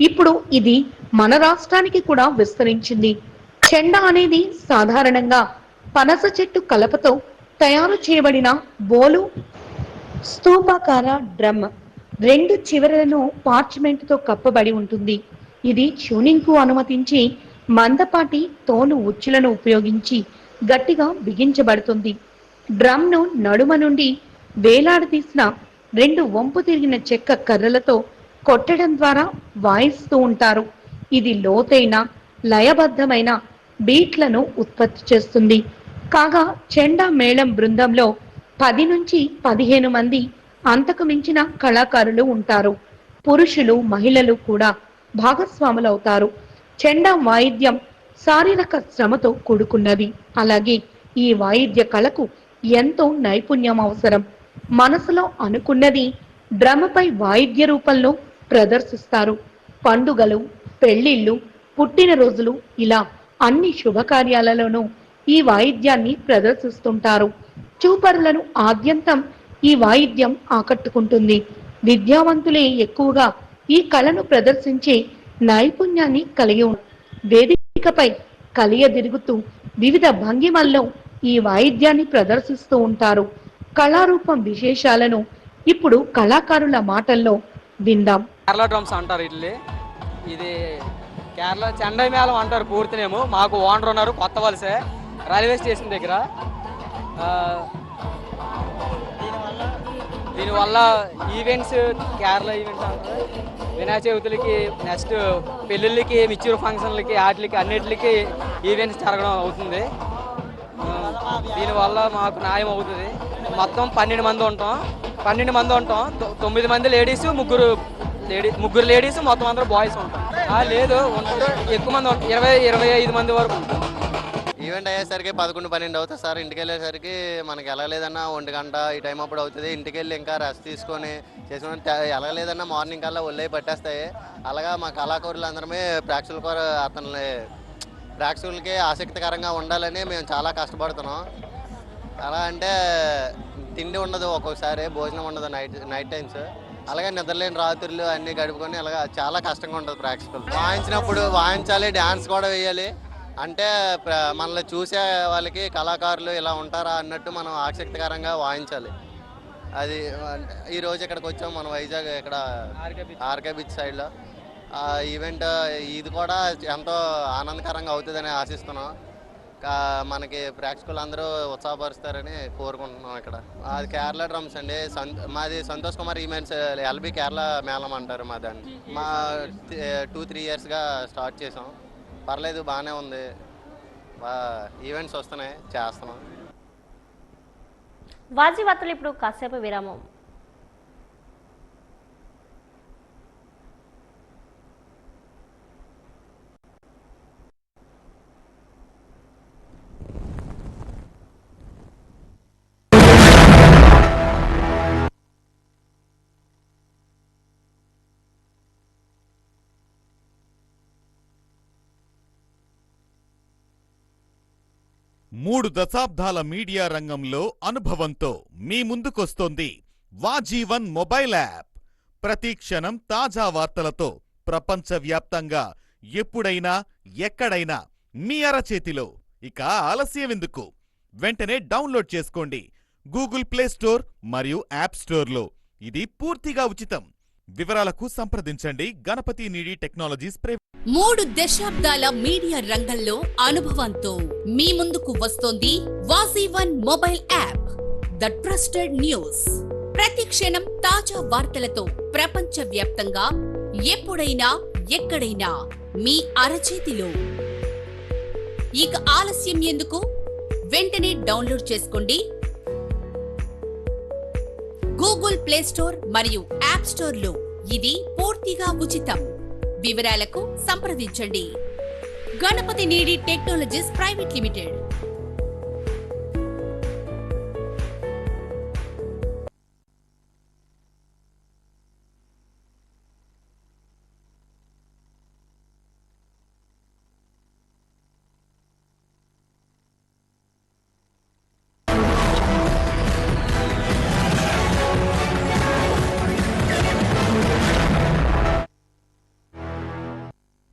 ఇప్పుడు ఇది మన రాష్ట్రానికి కూడా విస్తరించింది. చెండా అనేది సాధారణంగా పనస చెట్టు కలపతో తయారు చేయబడిన బోలు స్తూపాకార డ్రమ్. 2 చివరలను పార్చ్మెంట్ తో కప్పబడి ఉంటుంది. ఇది ట్యూనింగ్ కు అనుమతించి మందపాటి తోలు ఉచ్చులను ఉపయోగించి గట్టిగా బిగించబడుతుంది. డ్రమ్ ను నడుమ నుండి వేలాడదీసిన 2 వంపు తిరిగిన చెక్క కర్రలతో కొట్టడం ద్వారా వాయిస్తూ ఉంటారు. ఇది లోతైన లయబద్ధమైన బీట్లను ఉత్పత్తి చేస్తుంది. కాగా చెండా మేళం బృందంలో 10 నుంచి 15 మంది అంతకు మించిన కళాకారులు ఉంటారు. పురుషులు, మహిళలు కూడా భాగస్వాములవుతారు. చెండా వాయిద్యం శారీరక శ్రమతో కూడుకున్నది. అలాగే ఈ వాయిద్య కళకు ఎంతో నైపుణ్యం అవసరం. మనసులో అనుకున్నది డ్రమ్పై వాయిద్య రూపంలో ప్రదర్శిస్తారు. పండుగలు, పెళ్లిళ్ళు, పుట్టినరోజులు ఇలా అన్ని శుభకార్యాలలోనూ ఈ వాయిద్యాన్ని ప్రదర్శిస్తుంటారు. చూపరులను ఆద్యంతం ఈ వాయిద్యం ఆకట్టుకుంటుంది. విద్యావంతులే ఎక్కువగా ఈ కళను ప్రదర్శించే నైపుణ్యాన్ని కలిగి వేదికపై కలియదిరుగుతూ వివిధ భంగిమల్లో ఈ వాయిద్యాన్ని ప్రదర్శిస్తూ ఉంటారు. కళారూపం విశేషాలను ఇప్పుడు కళాకారుల మాటల్లో విందాం. కేరళ డ్రమ్స్ అంటారు. ఇది కేరళ చెండా మేళం అంటారు పూర్తినేమో. మాకు ఓనర్ ఉన్నారు, కొత్త వలసే, రైల్వే స్టేషన్ దగ్గర. దీనివల్ల ఈవెంట్స్, కేరళ ఈవెంట్స్ అంటారు. వినాయక చవితులకి, నెక్స్ట్ పెళ్ళిళ్ళకి, మిచ్చూరు ఫంక్షన్లకి, వాటికి అన్నిటికి ఈవెంట్స్ జరగడం అవుతుంది. దీనివల్ల మాకు న్యాయం అవుతుంది. మొత్తం 12 మంది ఉంటాం. 9 మంది లేడీస్, ముగ్గురు లేడీస్, మొత్తం అందరూ బాయ్స్ ఉంటాం. లేదు, ఎక్కువ మంది, 20-25 మంది వరకు. ఈవెంట్ అయ్యేసరికి 11-12 అవుతుంది సార్. ఇంటికి వెళ్ళేసరికి మనకి ఎలా లేదన్నా 1 గంట ఈ టైం అప్పుడు అవుతుంది. ఇంటికి వెళ్ళి ఇంకా రెస్ట్ తీసుకొని చేసుకుని ఎలా లేదన్నా మార్నింగ్ కల్లా ఒళ్ళై పట్టేస్తాయి. అలాగా మా కళాకారులు అందరమే ప్రేక్షకుల అతన్ని ప్రేక్షకులకి ఆసక్తికరంగా ఉండాలని మేము చాలా కష్టపడుతున్నాం. ఎలా అంటే తిండి ఉండదు, ఒక్కొక్కసారి భోజనం ఉండదు నైట్ టైమ్స్. అలాగే నిద్రలేని రాత్రులు అన్నీ గడుపుకొని అలాగా చాలా కష్టంగా ఉంటుంది ప్రేక్షకులు. వాయించినప్పుడు వాయించాలి, డ్యాన్స్ కూడా వేయాలి. అంటే మనల్ని చూసే వాళ్ళకి కళాకారులు ఇలా ఉంటారా అన్నట్టు మనం ఆసక్తికరంగా వాయించాలి. అది ఈరోజు ఇక్కడికి వచ్చాం మనం వైజాగ్, ఇక్కడ ఆర్కే బీచ్ సైడ్లో. ఈవెంట్ ఇది కూడా ఎంతో ఆనందకరంగా అవుతుందని ఆశిస్తున్నాం. మనకి ప్రేక్షకులు అందరూ ఉత్సాహపరుస్తారని కోరుకుంటున్నాం. ఇక్కడ అది కేరళ డ్రమ్స్ అండి. మాది సంతోష్ కుమార్ ఈవెంట్స్ ఎల్బీ కేరళ మేళం అంటారు మా దాన్ని. మా 2-3 ఇయర్స్గా స్టార్ట్ చేసాం. పర్లేదు, బాగానే ఉంది. ఈవెంట్స్ వస్తున్నాయి, చేస్తున్నాం. వాజీ వార్తలు ఇప్పుడు కాసేపు విరామం. మూడు దశాబ్దాల మీడియా రంగంలో అనుభవంతో మీ ముందుకొస్తోంది వాజీవన్ మొబైల్ యాప్. ప్రతి క్షణం తాజా వార్తలతో ప్రపంచవ్యాప్తంగా ఎప్పుడైనా ఎక్కడైనా మీ అరచేతిలో. ఇక ఆలస్యమెందుకు? వెంటనే డౌన్లోడ్ చేసుకోండి గూగుల్ ప్లే స్టోర్ మరియు యాప్ స్టోర్లో. ఇది పూర్తిగా ఉచితం. వివరాలకు సంప్రదించండి గణపతి నీడి టెక్నాలజీస్ ప్రైవేట్. 3 దశాబ్దాల మీడియా రంగంలో అనుభవంతో మీ ముందుకు వస్తోంది వాజీవన్ mobile app, the trusted news. ప్రతి క్షణం తాజా వార్తలతో ప్రపంచవ్యాప్తంగా ఎప్పుడైనా ఎక్కడైనా మీ అరచేతిలో. ఇక ఆలస్యం ఎందుకు? వెంటనే డౌన్లోడ్ చేసుకోండి గూగుల్ ప్లే స్టోర్ మరియు యాప్ స్టోర్లో. ఇది పూర్తిగా ఉచితం. వివరాలకు సంప్రదించండి గణపతి నీడి టెక్నాలజీస్ ప్రైవేట్ లిమిటెడ్.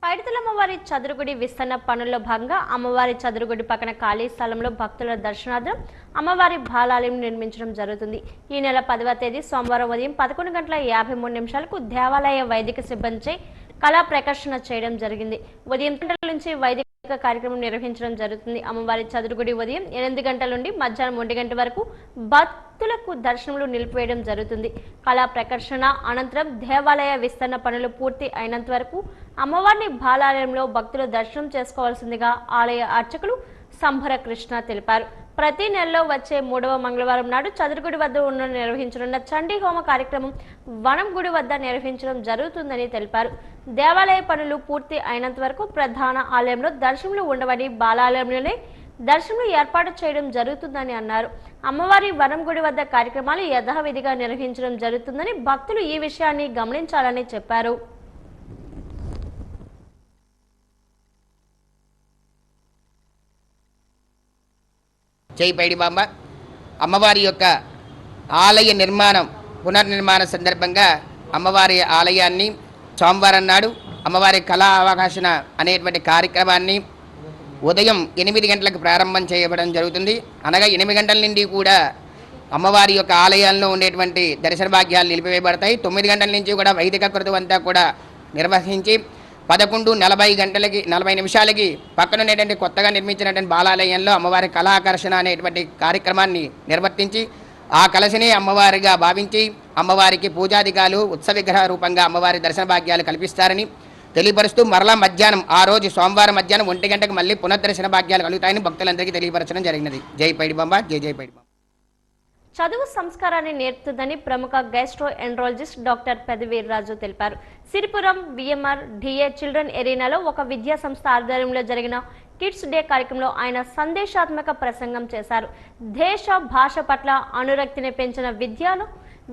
పైడితల అమ్మవారి చదురుగుడి విస్తరణ పనుల్లో భాగంగా అమ్మవారి చదురుగుడి పక్కన ఖాళీ స్థలంలో భక్తుల దర్శనార్థం అమ్మవారి బాలాలయం నిర్మించడం జరుగుతుంది. ఈ నెల 10వ తేదీ సోమవారం ఉదయం 11:53 దేవాలయ వైదిక సిబ్బందిచే కళా ప్రదర్శన చేయడం జరిగింది. ఉదయం 10 గంటల నుంచి వైదిక కార్యక్రమం నిర్వహించడం జరుగుతుంది. అమ్మవారి చదురుగుడి ఉదయం 8 గంటల నుండి మధ్యాహ్నం 1 గంట వరకు భక్తులకు దర్శనములు నిలిపివేయడం జరుగుతుంది. కళా ప్రదర్శన అనంతరం దేవాలయ విస్తరణ పనులు పూర్తి అయినంత వరకు అమ్మవారిని బాలాలయంలో భక్తులు దర్శనం చేసుకోవాల్సిందిగా ఆలయ అర్చకులు సంభర కృష్ణ తెలిపారు. ప్రతి నెలలో వచ్చే 3వ మంగళవారం నాడు చదురుగుడి వద్ద నిర్వహించనున్న చండీ హోమ కార్యక్రమం వనం గుడి వద్ద నిర్వహించడం జరుగుతుందని తెలిపారు. దేవాలయ పనులు పూర్తి అయినంత వరకు ప్రధాన ఆలయంలో దర్శనములు ఉండవని బాలాలయంలోనే దర్శనములు ఏర్పాటు చేయడం జరుగుతుందని అన్నారు. అమ్మవారి వనం గుడి వద్ద కార్యక్రమాలు యథావిధిగా నిర్వహించడం జరుగుతుందని భక్తులు ఈ విషయాన్ని గమనించాలని చెప్పారు. జై పైడిబాంబ. అమ్మవారి యొక్క ఆలయ నిర్మాణం పునర్నిర్మాణ సందర్భంగా అమ్మవారి ఆలయాన్ని సోమవారం నాడు అమ్మవారి కళా అవకాశన అనేటువంటి కార్యక్రమాన్ని ఉదయం 8 గంటలకు ప్రారంభం చేయబడడం జరుగుతుంది. అనగా 8 గంటల నుండి కూడా అమ్మవారి యొక్క ఆలయాల్లో ఉండేటువంటి దర్శన భాగ్యాలు నిలిపివేయబడతాయి. 9 గంటల నుంచి కూడా వైదిక కృతం అంతా కూడా నిర్వహించి 11:40 నిమిషాలకి పక్కన ఉండేటువంటి కొత్తగా నిర్మించినటువంటి బాలాలయంలో అమ్మవారి కళాకర్షణ అనేటువంటి కార్యక్రమాన్ని నిర్వర్తించి ఆ కలశని అమ్మవారిగా భావించి అమ్మవారికి పూజాధికాలు ఉత్సవ విగ్రహ రూపంగా అమ్మవారి దర్శన భాగ్యాలు కల్పిస్తారని తెలియపరుస్తూ మరలా మధ్యాహ్నం ఆ రోజు సోమవారం మధ్యాహ్నం 1 గంటకు మళ్ళీ పునర్దర్శన భాగ్యాలు కలుగుతాయని భక్తులందరికీ తెలియపరచడం జరిగినది. జై పైడిబాంబ. జై జై పైడిబాంబ. చదువు సంస్కారాన్ని నేర్పుతుందని ప్రముఖ గైస్ట్రో ఎండ్రాలజిస్ట్ డాక్టర్ పెదవీర్రాజు తెలిపారు. సిరిపురం విఎంఆర్ డిఏ చిల్డ్రన్ ఎరీనాలో ఒక విద్యా సంస్థ ఆధ్వర్యంలో జరిగిన కిడ్స్ డే కార్యక్రమంలో ఆయన సందేశాత్మక ప్రసంగం చేశారు. దేశ భాష పట్ల అనురక్తిని పెంచిన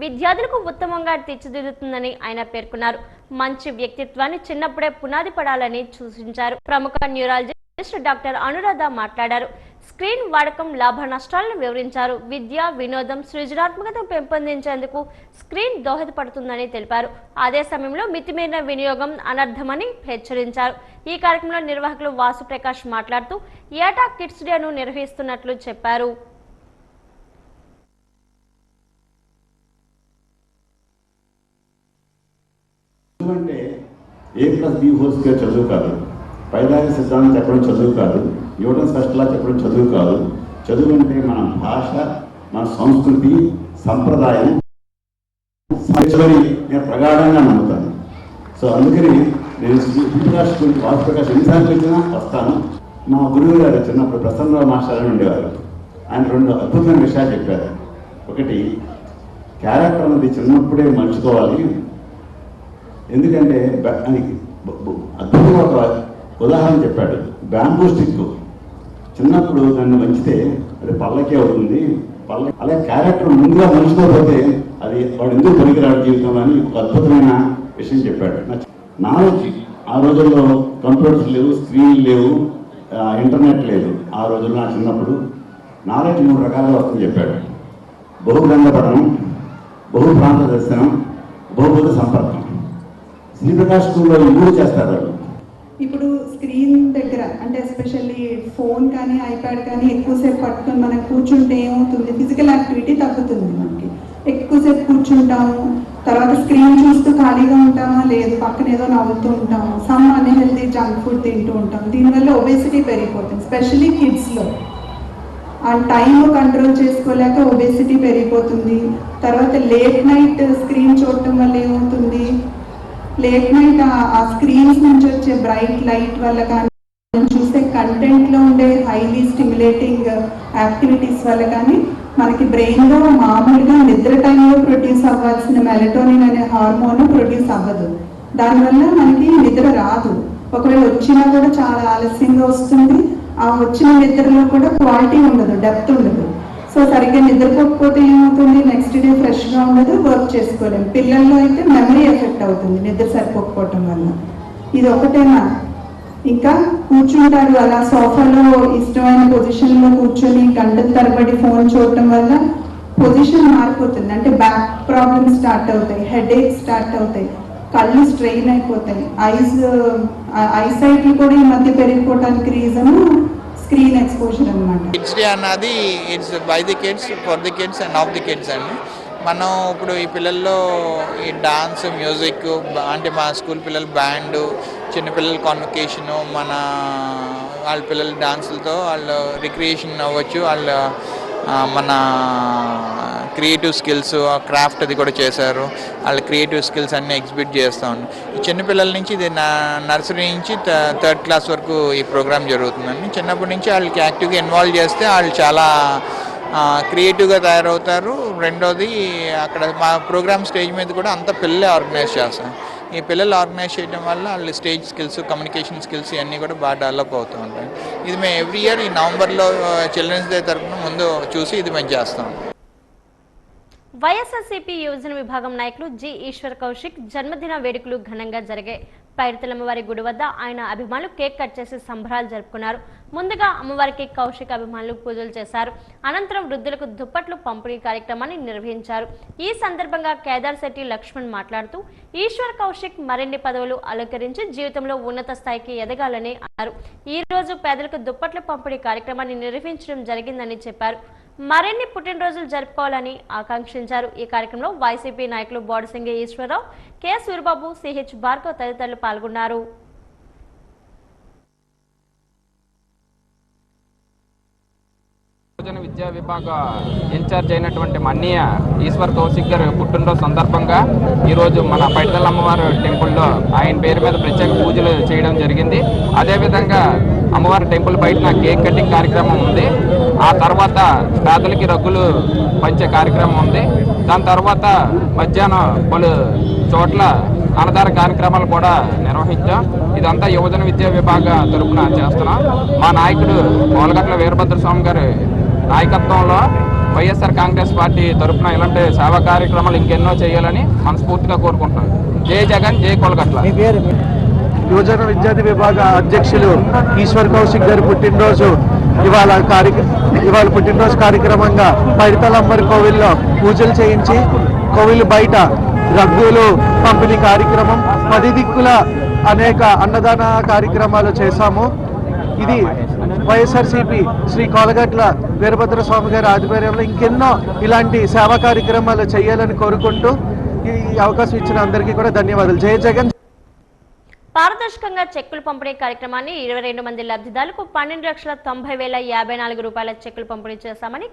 విద్యార్థులకు ఉత్తమంగా తీర్చిదిద్దుతుందని ఆయన పేర్కొన్నారు. మంచి వ్యక్తిత్వాన్ని చిన్నప్పుడే పునాది పడాలని సూచించారు. ప్రముఖ న్యూరాలజిస్ట్ డాక్టర్ అనురాధ మాట్లాడారు. స్క్రీన్ వాడకం లాభ నష్టాలను వివరించారు. విద్య, వినోదం, సృజనాత్మకతను పెంపొందించేందుకు స్క్రీన్ దోహదపడుతుందని తెలిపారు. అదే సమయంలో మితిమీరిన వినియోగం అనర్థమని హెచ్చరించారు. ఈ కార్యక్రమంలో నిర్వాహకులు వాసు ప్రకాష్ మాట్లాడుతూ ఏటా కిడ్స్ డేను నిర్వహిస్తున్నట్లు చెప్పారు. అంటే A+B² చదువు కాదు, పైదారి సిద్ధాంతం చెప్పడం చదువు కాదు, న్యూటన్ ఫస్ట్ లా చెప్పడం చదువు కాదు. చదువు అంటే మన భాష, మన సంస్కృతి, సంప్రదాయం నేను ప్రగాఢంగా నమ్ముతాను. సో అందుకని నేను సూర్యప్రకాష్ గురించి వాసు ప్రకాష్ ఎన్నిసార్లు వచ్చినా వస్తాను. మా గురువు గారు చిన్నప్పుడు ప్రసన్నరావు మాస్టర్ అని ఉండేవారు. ఆయన 2 అద్భుతమైన విషయాలు చెప్పారు. ఒకటి, క్యారెక్టర్ అనేది చిన్నప్పుడే మర్చుకోవాలి. ఎందుకంటే అద్భుతంగా ఒక ఉదాహరణ చెప్పాడు. బ్యాంబూ స్టిక్ చిన్నప్పుడు దాన్ని వంచితే అది పల్లకే అవుతుంది. అలాగే క్యారెక్టర్ ముందుగా మలుచుకోకపోతే అది వాడు ఎందుకు పనికిరాడు జీవితంలో అని ఒక అద్భుతమైన విషయం చెప్పాడు. నాలెడ్జ్, ఆ రోజుల్లో కంప్యూటర్స్ లేవు, స్క్రీన్ లేవు, ఇంటర్నెట్ లేదు. ఆ రోజుల్లో నా చిన్నప్పుడు నాలెడ్జ్ 3 రకాలుగా వస్తుందని చెప్పాడు. బహుగ్రంథ పఠనం, బహుప్రాంత దర్శనం, బహుభూత సంపర్కం. శ్రీప్రకాష్ స్కూల్లో ఈ 3 చేస్తారు. ఇప్పుడు స్క్రీన్ దగ్గర అంటే ఎస్పెషల్లీ ఫోన్ కానీ ఐప్యాడ్ కానీ ఎక్కువసేపు పట్టుకొని మనం కూర్చుంటే ఏమవుతుంది, ఫిజికల్ యాక్టివిటీ తగ్గుతుంది. మనకి ఎక్కువసేపు కూర్చుంటాము, తర్వాత స్క్రీన్ చూస్తూ ఖాళీగా ఉంటామా, లేదు పక్కన ఏదో నవ్వుతూ ఉంటాము, సమ్ అన్హెల్దీ జంక్ ఫుడ్ తింటూ ఉంటాం. దీనివల్ల ఒబేసిటీ పెరిగిపోతుంది, స్పెషల్లీ కిడ్స్లో. ఆ టైం కంట్రోల్ చేసుకోలేక ఒబేసిటీ పెరిగిపోతుంది. తర్వాత లేట్ నైట్ స్క్రీన్ చూడటం వల్ల ఏమవుతుంది, లేట్ నైట్ ఆ స్క్రీన్స్ నుంచి వచ్చే బ్రైట్ లైట్ వల్ల కానీ, చూసే కంటెంట్లో ఉండే హైలీ స్టిమ్యులేటింగ్ యాక్టివిటీస్ వల్ల కానీ మనకి బ్రెయిన్లో మామూలుగా నిద్ర టైంలో ప్రొడ్యూస్ అవ్వాల్సిన మెలటోనిన్ అనే హార్మోన్ ప్రొడ్యూస్ అవ్వదు. దానివల్ల మనకి నిద్ర రాదు. ఒకవేళ వచ్చినా కూడా చాలా ఆలస్యంగా వస్తుంది. ఆ వచ్చిన నిద్రలో కూడా క్వాలిటీ ఉండదు, డెప్త్ ఉండదు. సో సరిగ్గా నిద్రపోకపోతే ఏమవుతుంది, నెక్స్ట్ డే ఫ్రెష్గా ఉండదు, వర్క్ చేసుకోలేము. పిల్లల్లో అయితే మెమరీ ఎఫెక్ట్ అవుతుంది నిద్ర సరిపోకపోవటం వల్ల. ఇది ఒకటేనా, ఇంకా కూర్చుంటారు అలా సోఫాలో ఇష్టమైన పొజిషన్లో కూర్చొని గంటల తరబడి ఫోన్ చూడటం వల్ల పొజిషన్ మారిపోతుంది. అంటే బ్యాక్ ప్రాబ్లమ్స్ స్టార్ట్ అవుతాయి, హెడేక్ స్టార్ట్ అవుతాయి, కళ్ళు స్ట్రెయిన్ అయిపోతాయి, ఐసైట్లు కూడా ఈ మధ్య పెరిగిపోవడానికి రీజన్ స్క్రీన్ ఎక్స్పోజర్ అన్నమాట. కిడ్స్ డే అన్నది it's by the kids, for the kids and of the kids అండి. మనం ఇప్పుడు ఈ పిల్లల్లో ఈ డాన్స్, మ్యూజిక్ అంటే మా స్కూల్ పిల్లలు బ్యాండ్, చిన్నపిల్లల కాన్వకేషను, వాళ్ళ పిల్లల డాన్సులతో వాళ్ళు రిక్రియేషన్ అవ్వచ్చు. వాళ్ళు మన క్రియేటివ్ స్కిల్స్, క్రాఫ్ట్ అది కూడా చేశారు. వాళ్ళ క్రియేటివ్ స్కిల్స్ అన్నీ ఎగ్జిబిట్ చేస్తూ ఉన్నాం. ఈ చిన్నపిల్లల నుంచి ఇది నర్సరీ నుంచి 3rd క్లాస్ వరకు ఈ ప్రోగ్రామ్ జరుగుతుందండి. చిన్నప్పటి నుంచి వాళ్ళకి యాక్టివ్గా ఇన్వాల్వ్ చేస్తే వాళ్ళు చాలా క్రియేటివ్గా తయారవుతారు. రెండోది అక్కడ మా ప్రోగ్రామ్ స్టేజ్ మీద కూడా అంతా పిల్లలే ఆర్గనైజ్ చేస్తాం. ఈ పిల్లలు ఆర్గనైజ్ చేయడం వల్ల వాళ్ళు స్టేజ్ స్కిల్స్, కమ్యూనికేషన్ స్కిల్స్ ఇవన్నీ కూడా బాగా డెవలప్ అవుతూ ఉంటాయి. ఇది మేము ఎవ్రీ ఇయర్ ఈ నవంబర్లో చిల్డ్రన్స్ డే తరఫున ముందు చూసి ఇది మేము చేస్తాం. వైఎస్ఆర్సీపీ యువజన విభాగం నాయకులు జి ఈశ్వర్ కౌశిక్ జన్మదిన వేడుకలు ఘనంగా జరిగాయి. పైడితలమ్మవారి గుడి వద్ద ఆయన అభిమానులు కేక్ కట్ చేసి సంబరాలు జరుపుకున్నారు. ముందుగా అమ్మవారికి కౌశిక్ అభిమానులు పూజలు చేశారు. అనంతరం వృద్ధులకు దుప్పట్లు పంపిణీ కార్యక్రమాన్ని నిర్వహించారు. ఈ సందర్భంగా కేదార్ శెట్టి లక్ష్మణ్ మాట్లాడుతూ ఈశ్వర్ కౌశిక్ మరిన్ని పదవులు అలంకరించి జీవితంలో ఉన్నత స్థాయికి ఎదగాలని అన్నారు. ఈ రోజు పేదలకు దుప్పట్ల పంపిణీ కార్యక్రమాన్ని నిర్వహించడం జరిగిందని చెప్పారు. మరిన్ని పుట్టినరోజులు జరుపుకోవాలని ఆకాంక్షించారు. ఈ కార్యక్రమంలో వైసీపీ నాయకులు బోడసింగి ఈశ్వరరావు, కె సూరిబాబు, సిహెచ్ భార్గవ్ తదితరులు పాల్గొన్నారు. యువజన విద్యా విభాగ ఇన్ఛార్జ్ అయినటువంటి మన్నయ్య ఈశ్వర్ కౌశిక్ గారు పుట్టినరోజు సందర్భంగా ఈరోజు మన పైడితల అమ్మవారి టెంపుల్లో ఆయన పేరు మీద ప్రత్యేక పూజలు చేయడం జరిగింది. అదేవిధంగా అమ్మవారి టెంపుల్ బయటన కేక్ కటింగ్ కార్యక్రమం ఉంది. ఆ తర్వాత పేదలకి రగ్గులు పంచే కార్యక్రమం ఉంది. దాని తర్వాత మధ్యాహ్నం పలు చోట్ల అన్నదాన కార్యక్రమాలు కూడా నిర్వహించాం. ఇదంతా యువజన విద్యా విభాగ తరఫున చేస్తున్నాం. మా నాయకుడు కోలగట్ల వీరభద్రస్వామి గారి నాయకత్వంలో వైఎస్ఆర్ కాంగ్రెస్ పార్టీ తరఫున ఇలాంటి సేవా కార్యక్రమాలు ఇంకెన్నో చేయాలని మనస్ఫూర్తిగా కోరుకుంటున్నాం. జై జగన్, జై కోలగట్ల. యువజన విద్యార్థి విభాగ అధ్యక్షులు ఈశ్వర్ కౌశిక్ గారి పుట్టినరోజు ఇవాళ పుట్టినరోజు కార్యక్రమంగా పైడితల్లమ్మవారి కోవిల్లో పూజలు చేయించి కోవిల్ బయట రగ్గులు పంపిణీ కార్యక్రమం 10 దిక్కుల అనేక అన్నదాన కార్యక్రమాలు చేశాము. ఇది వైఎస్ఆర్సీపీ శ్రీ కోలగట్ల వీరభద్ర స్వామి గారి ఆధ్వర్యంలో ఇంకెన్నో ఇలాంటి సేవా కార్యక్రమాలు చేయాలని కోరుకుంటూ ఈ అవకాశం ఇచ్చిన అందరికీ కూడా ధన్యవాదాలు. జై జగన్. పారదర్శకంగా చెక్కులు పంపిణీ కార్యక్రమాన్ని 22 మంది లబ్ధిదారులకు 12,90,054 రూపాయల చెక్కులు పంపిణీ చేశామని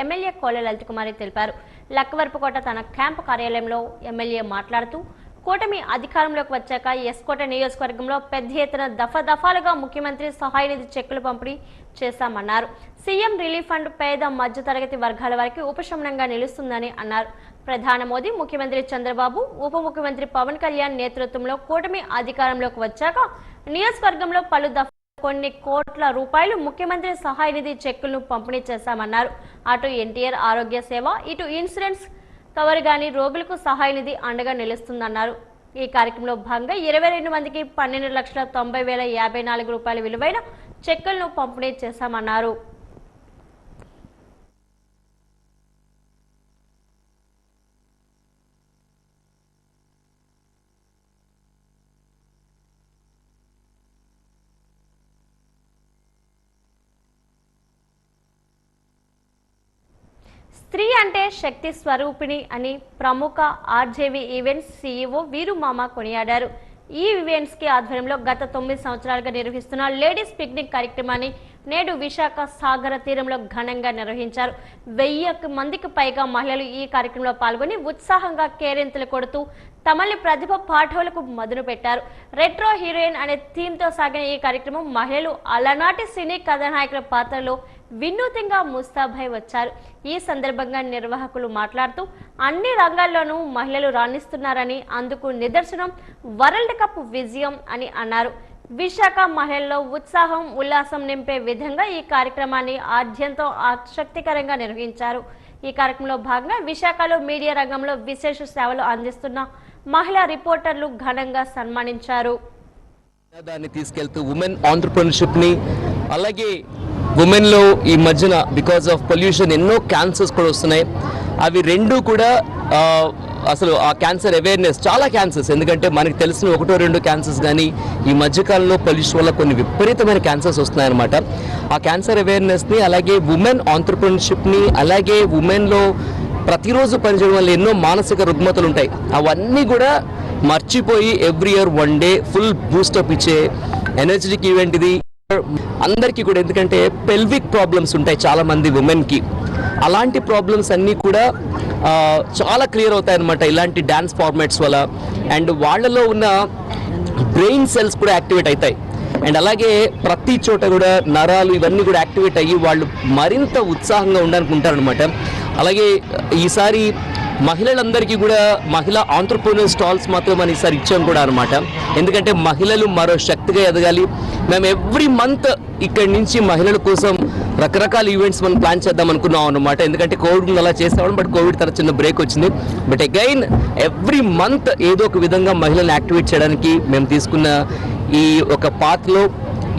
ఎమ్మెల్యే కోలె లలిత్ కుమారి తెలిపారు. లక్కవరపుకోట తన క్యాంపు కార్యాలయంలో ఎమ్మెల్యే మాట్లాడుతూ కూటమి అధికారంలోకి వచ్చాక ఎస్కోట నియోజకవర్గంలో పెద్ద ఎత్తున దఫాలుగా ముఖ్యమంత్రి సహాయ నిధి చెక్కులు పంపిణీ చేశామన్నారు. సీఎం రిలీఫ్ ఫండ్ పేద మధ్యతరగతి వర్గాల వారికి ఉపశమనంగా నిలుస్తుందని అన్నారు. ప్రధాని మోదీ, ముఖ్యమంత్రి చంద్రబాబు, ఉప ముఖ్యమంత్రి పవన్ కళ్యాణ్ నేతృత్వంలో కూటమి అధికారంలోకి వచ్చాక నియోజకవర్గంలో పలు కొన్ని కోట్ల రూపాయలు ముఖ్యమంత్రి సహాయ నిధి చెక్కులను పంపిణీ చేశామన్నారు. అటు ఎన్టీఆర్ ఆరోగ్య సేవ, ఇటు ఇన్సూరెన్స్ కవర్ గాని రోగులకు సహాయ నిధి అండగా నిలుస్తుందన్నారు. ఈ కార్యక్రమంలో భాగంగా 22 మందికి 12,90,054 రూపాయల విలువైన చెక్కులను పంపిణీ చేశామన్నారు. స్త్రీ అంటే శక్తి స్వరూపిణి అని ప్రముఖ ఆర్జేవి ఈవెంట్స్ సీఈఓ వీరు మామ కొనియాడారు. ఈ ఈవెంట్స్ కి ఆధ్వర్యంలో గత 9 సంవత్సరాలుగా నిర్వహిస్తున్న లేడీస్ పిక్నిక్ కార్యక్రమాన్ని నేడు విశాఖ సాగర తీరంలో ఘనంగా నిర్వహించారు. 1000 మందికి పైగా మహిళలు ఈ కార్యక్రమంలో పాల్గొని ఉత్సాహంగా కేరింతలు కొడుతూ తమల్ని ప్రతిభ పాఠవులకు మదును పెట్టారు. రెట్రో హీరోయిన్ అనే థీమ్తో సాగిన ఈ కార్యక్రమం మహిళలు అలనాటి సినీ కథానాయకుల పాత్రలో వినూత్నంగా ముస్తాబై వచ్చారు. ఈ సందర్భంగా నిర్వాహకులు మాట్లాడుతూ అన్ని రంగాల్లోనూ మహిళలు రాణిస్తున్నారని, అందుకు నిదర్శనం వరల్డ్ కప్ విజయం అని అన్నారు. విశాఖ మహిళల్లో ఉత్సాహం, ఉల్లాసం నింపే విధంగా ఈ కార్యక్రమాన్ని ఆద్యంతం ఆసక్తికరంగా నిర్వహించారు. ఈ కార్యక్రమంలో భాగంగా విశాఖలో మీడియా రంగంలో విశేష సేవలు అందిస్తున్న మహిళా రిపోర్టర్లు ఘనంగా సన్మానించారు. దాన్ని తీసుకెళ్తూ ఉమెన్ ఆంటర్‌ప్రెన్యూర్‌షిప్ ని, అలాగే ఉమెన్ లో ఈ మధ్యన బికాజ్ ఆఫ్ పొల్యూషన్ ఎన్నో క్యాన్సర్స్ కూడా వస్తున్నాయి. అవి రెండు కూడా అసలు ఆ క్యాన్సర్ అవేర్నెస్, చాలా క్యాన్సర్స్, ఎందుకంటే మనకి తెలిసిన 1-2 క్యాన్సర్స్ కానీ ఈ మధ్యకాలంలో పొల్యూషన్ వల్ల కొన్ని విపరీతమైన క్యాన్సర్స్ వస్తున్నాయన్నమాట. ఆ క్యాన్సర్ అవేర్నెస్ని, అలాగే ఉమెన్ ఆంటర్‌ప్రెన్యూర్‌షిప్ని, అలాగే ఉమెన్లో ప్రతిరోజు పనిచేయడం వల్ల ఎన్నో మానసిక రుగ్మతలు ఉంటాయి, అవన్నీ కూడా మర్చిపోయి every year 1 day full boost up ఇచ్చే ఎనర్జెటిక్ ఈవెంట్ ఇది అందరికీ కూడా. ఎందుకంటే పెల్విక్ ప్రాబ్లమ్స్ ఉంటాయి చాలా మంది ఉమెన్కి, అలాంటి ప్రాబ్లమ్స్ అన్నీ కూడా చాలా క్లియర్ అవుతాయి అన్నమాట ఇలాంటి డ్యాన్స్ ఫార్మాట్స్ వల్ల. అండ్ వాళ్ళలో ఉన్న బ్రెయిన్ సెల్స్ కూడా యాక్టివేట్ అవుతాయి. అండ్ అలాగే ప్రతి చోట కూడా నరాలు ఇవన్నీ కూడా యాక్టివేట్ అయ్యి వాళ్ళు మరింత ఉత్సాహంగా ఉండడానికి ఉంటారనమాట. అలాగే ఈసారి మహిళలందరికీ కూడా మహిళా ఆంటర్‌ప్రెన్యూర్ స్టాల్స్ మాత్రం మనం ఈసారి ఇచ్చాం కూడా అనమాట. ఎందుకంటే మహిళలు మరో శక్తిగా ఎదగాలి. మేము ఎవ్రీ మంత్ ఇక్కడి నుంచి మహిళల కోసం రకరకాల ఈవెంట్స్ మనం ప్లాన్ చేద్దాం అనుకున్నాం అనమాట. ఎందుకంటే కోవిడ్ అలా చేసేవాళ్ళం, బట్ కోవిడ్ తర్వాత చిన్న బ్రేక్ వచ్చింది. బట్ అగైన్ ఎవ్రీ మంత్ ఏదో ఒక విధంగా మహిళలను యాక్టివేట్ చేయడానికి మేము తీసుకున్న ఈ ఒక పాత్లో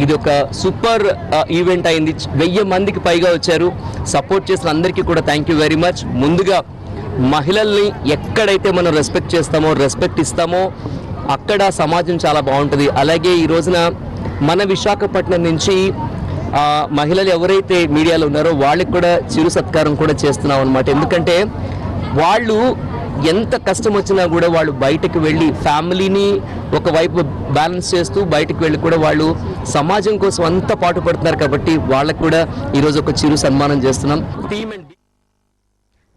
ఇది ఒక సూపర్ ఈవెంట్ అయింది. 1000 మందికి పైగా వచ్చారు. సపోర్ట్ చేసిన అందరికీ కూడా థ్యాంక్ యూ వెరీ మచ్. ముందుగా మహిళల్ని ఎక్కడైతే మనం రెస్పెక్ట్ చేస్తామో, రెస్పెక్ట్ ఇస్తామో అక్కడ సమాజం చాలా బాగుంటుంది. అలాగే ఈ రోజున మన విశాఖపట్నం నుంచి మహిళలు ఎవరైతే మీడియాలో ఉన్నారో వాళ్ళకి కూడా చిరు సత్కారం కూడా చేస్తున్నాం అనమాట. ఎందుకంటే వాళ్ళు ఎంత కష్టం వచ్చినా కూడా వాళ్ళు బయటకు వెళ్ళి ఫ్యామిలీని ఒకవైపు బ్యాలెన్స్ చేస్తూ బయటకు వెళ్ళి కూడా వాళ్ళు సమాజం కోసం అంతా పాటుపడుతున్నారు. కాబట్టి వాళ్ళకు కూడా ఈరోజు ఒక చిరు సన్మానం చేస్తున్నాం.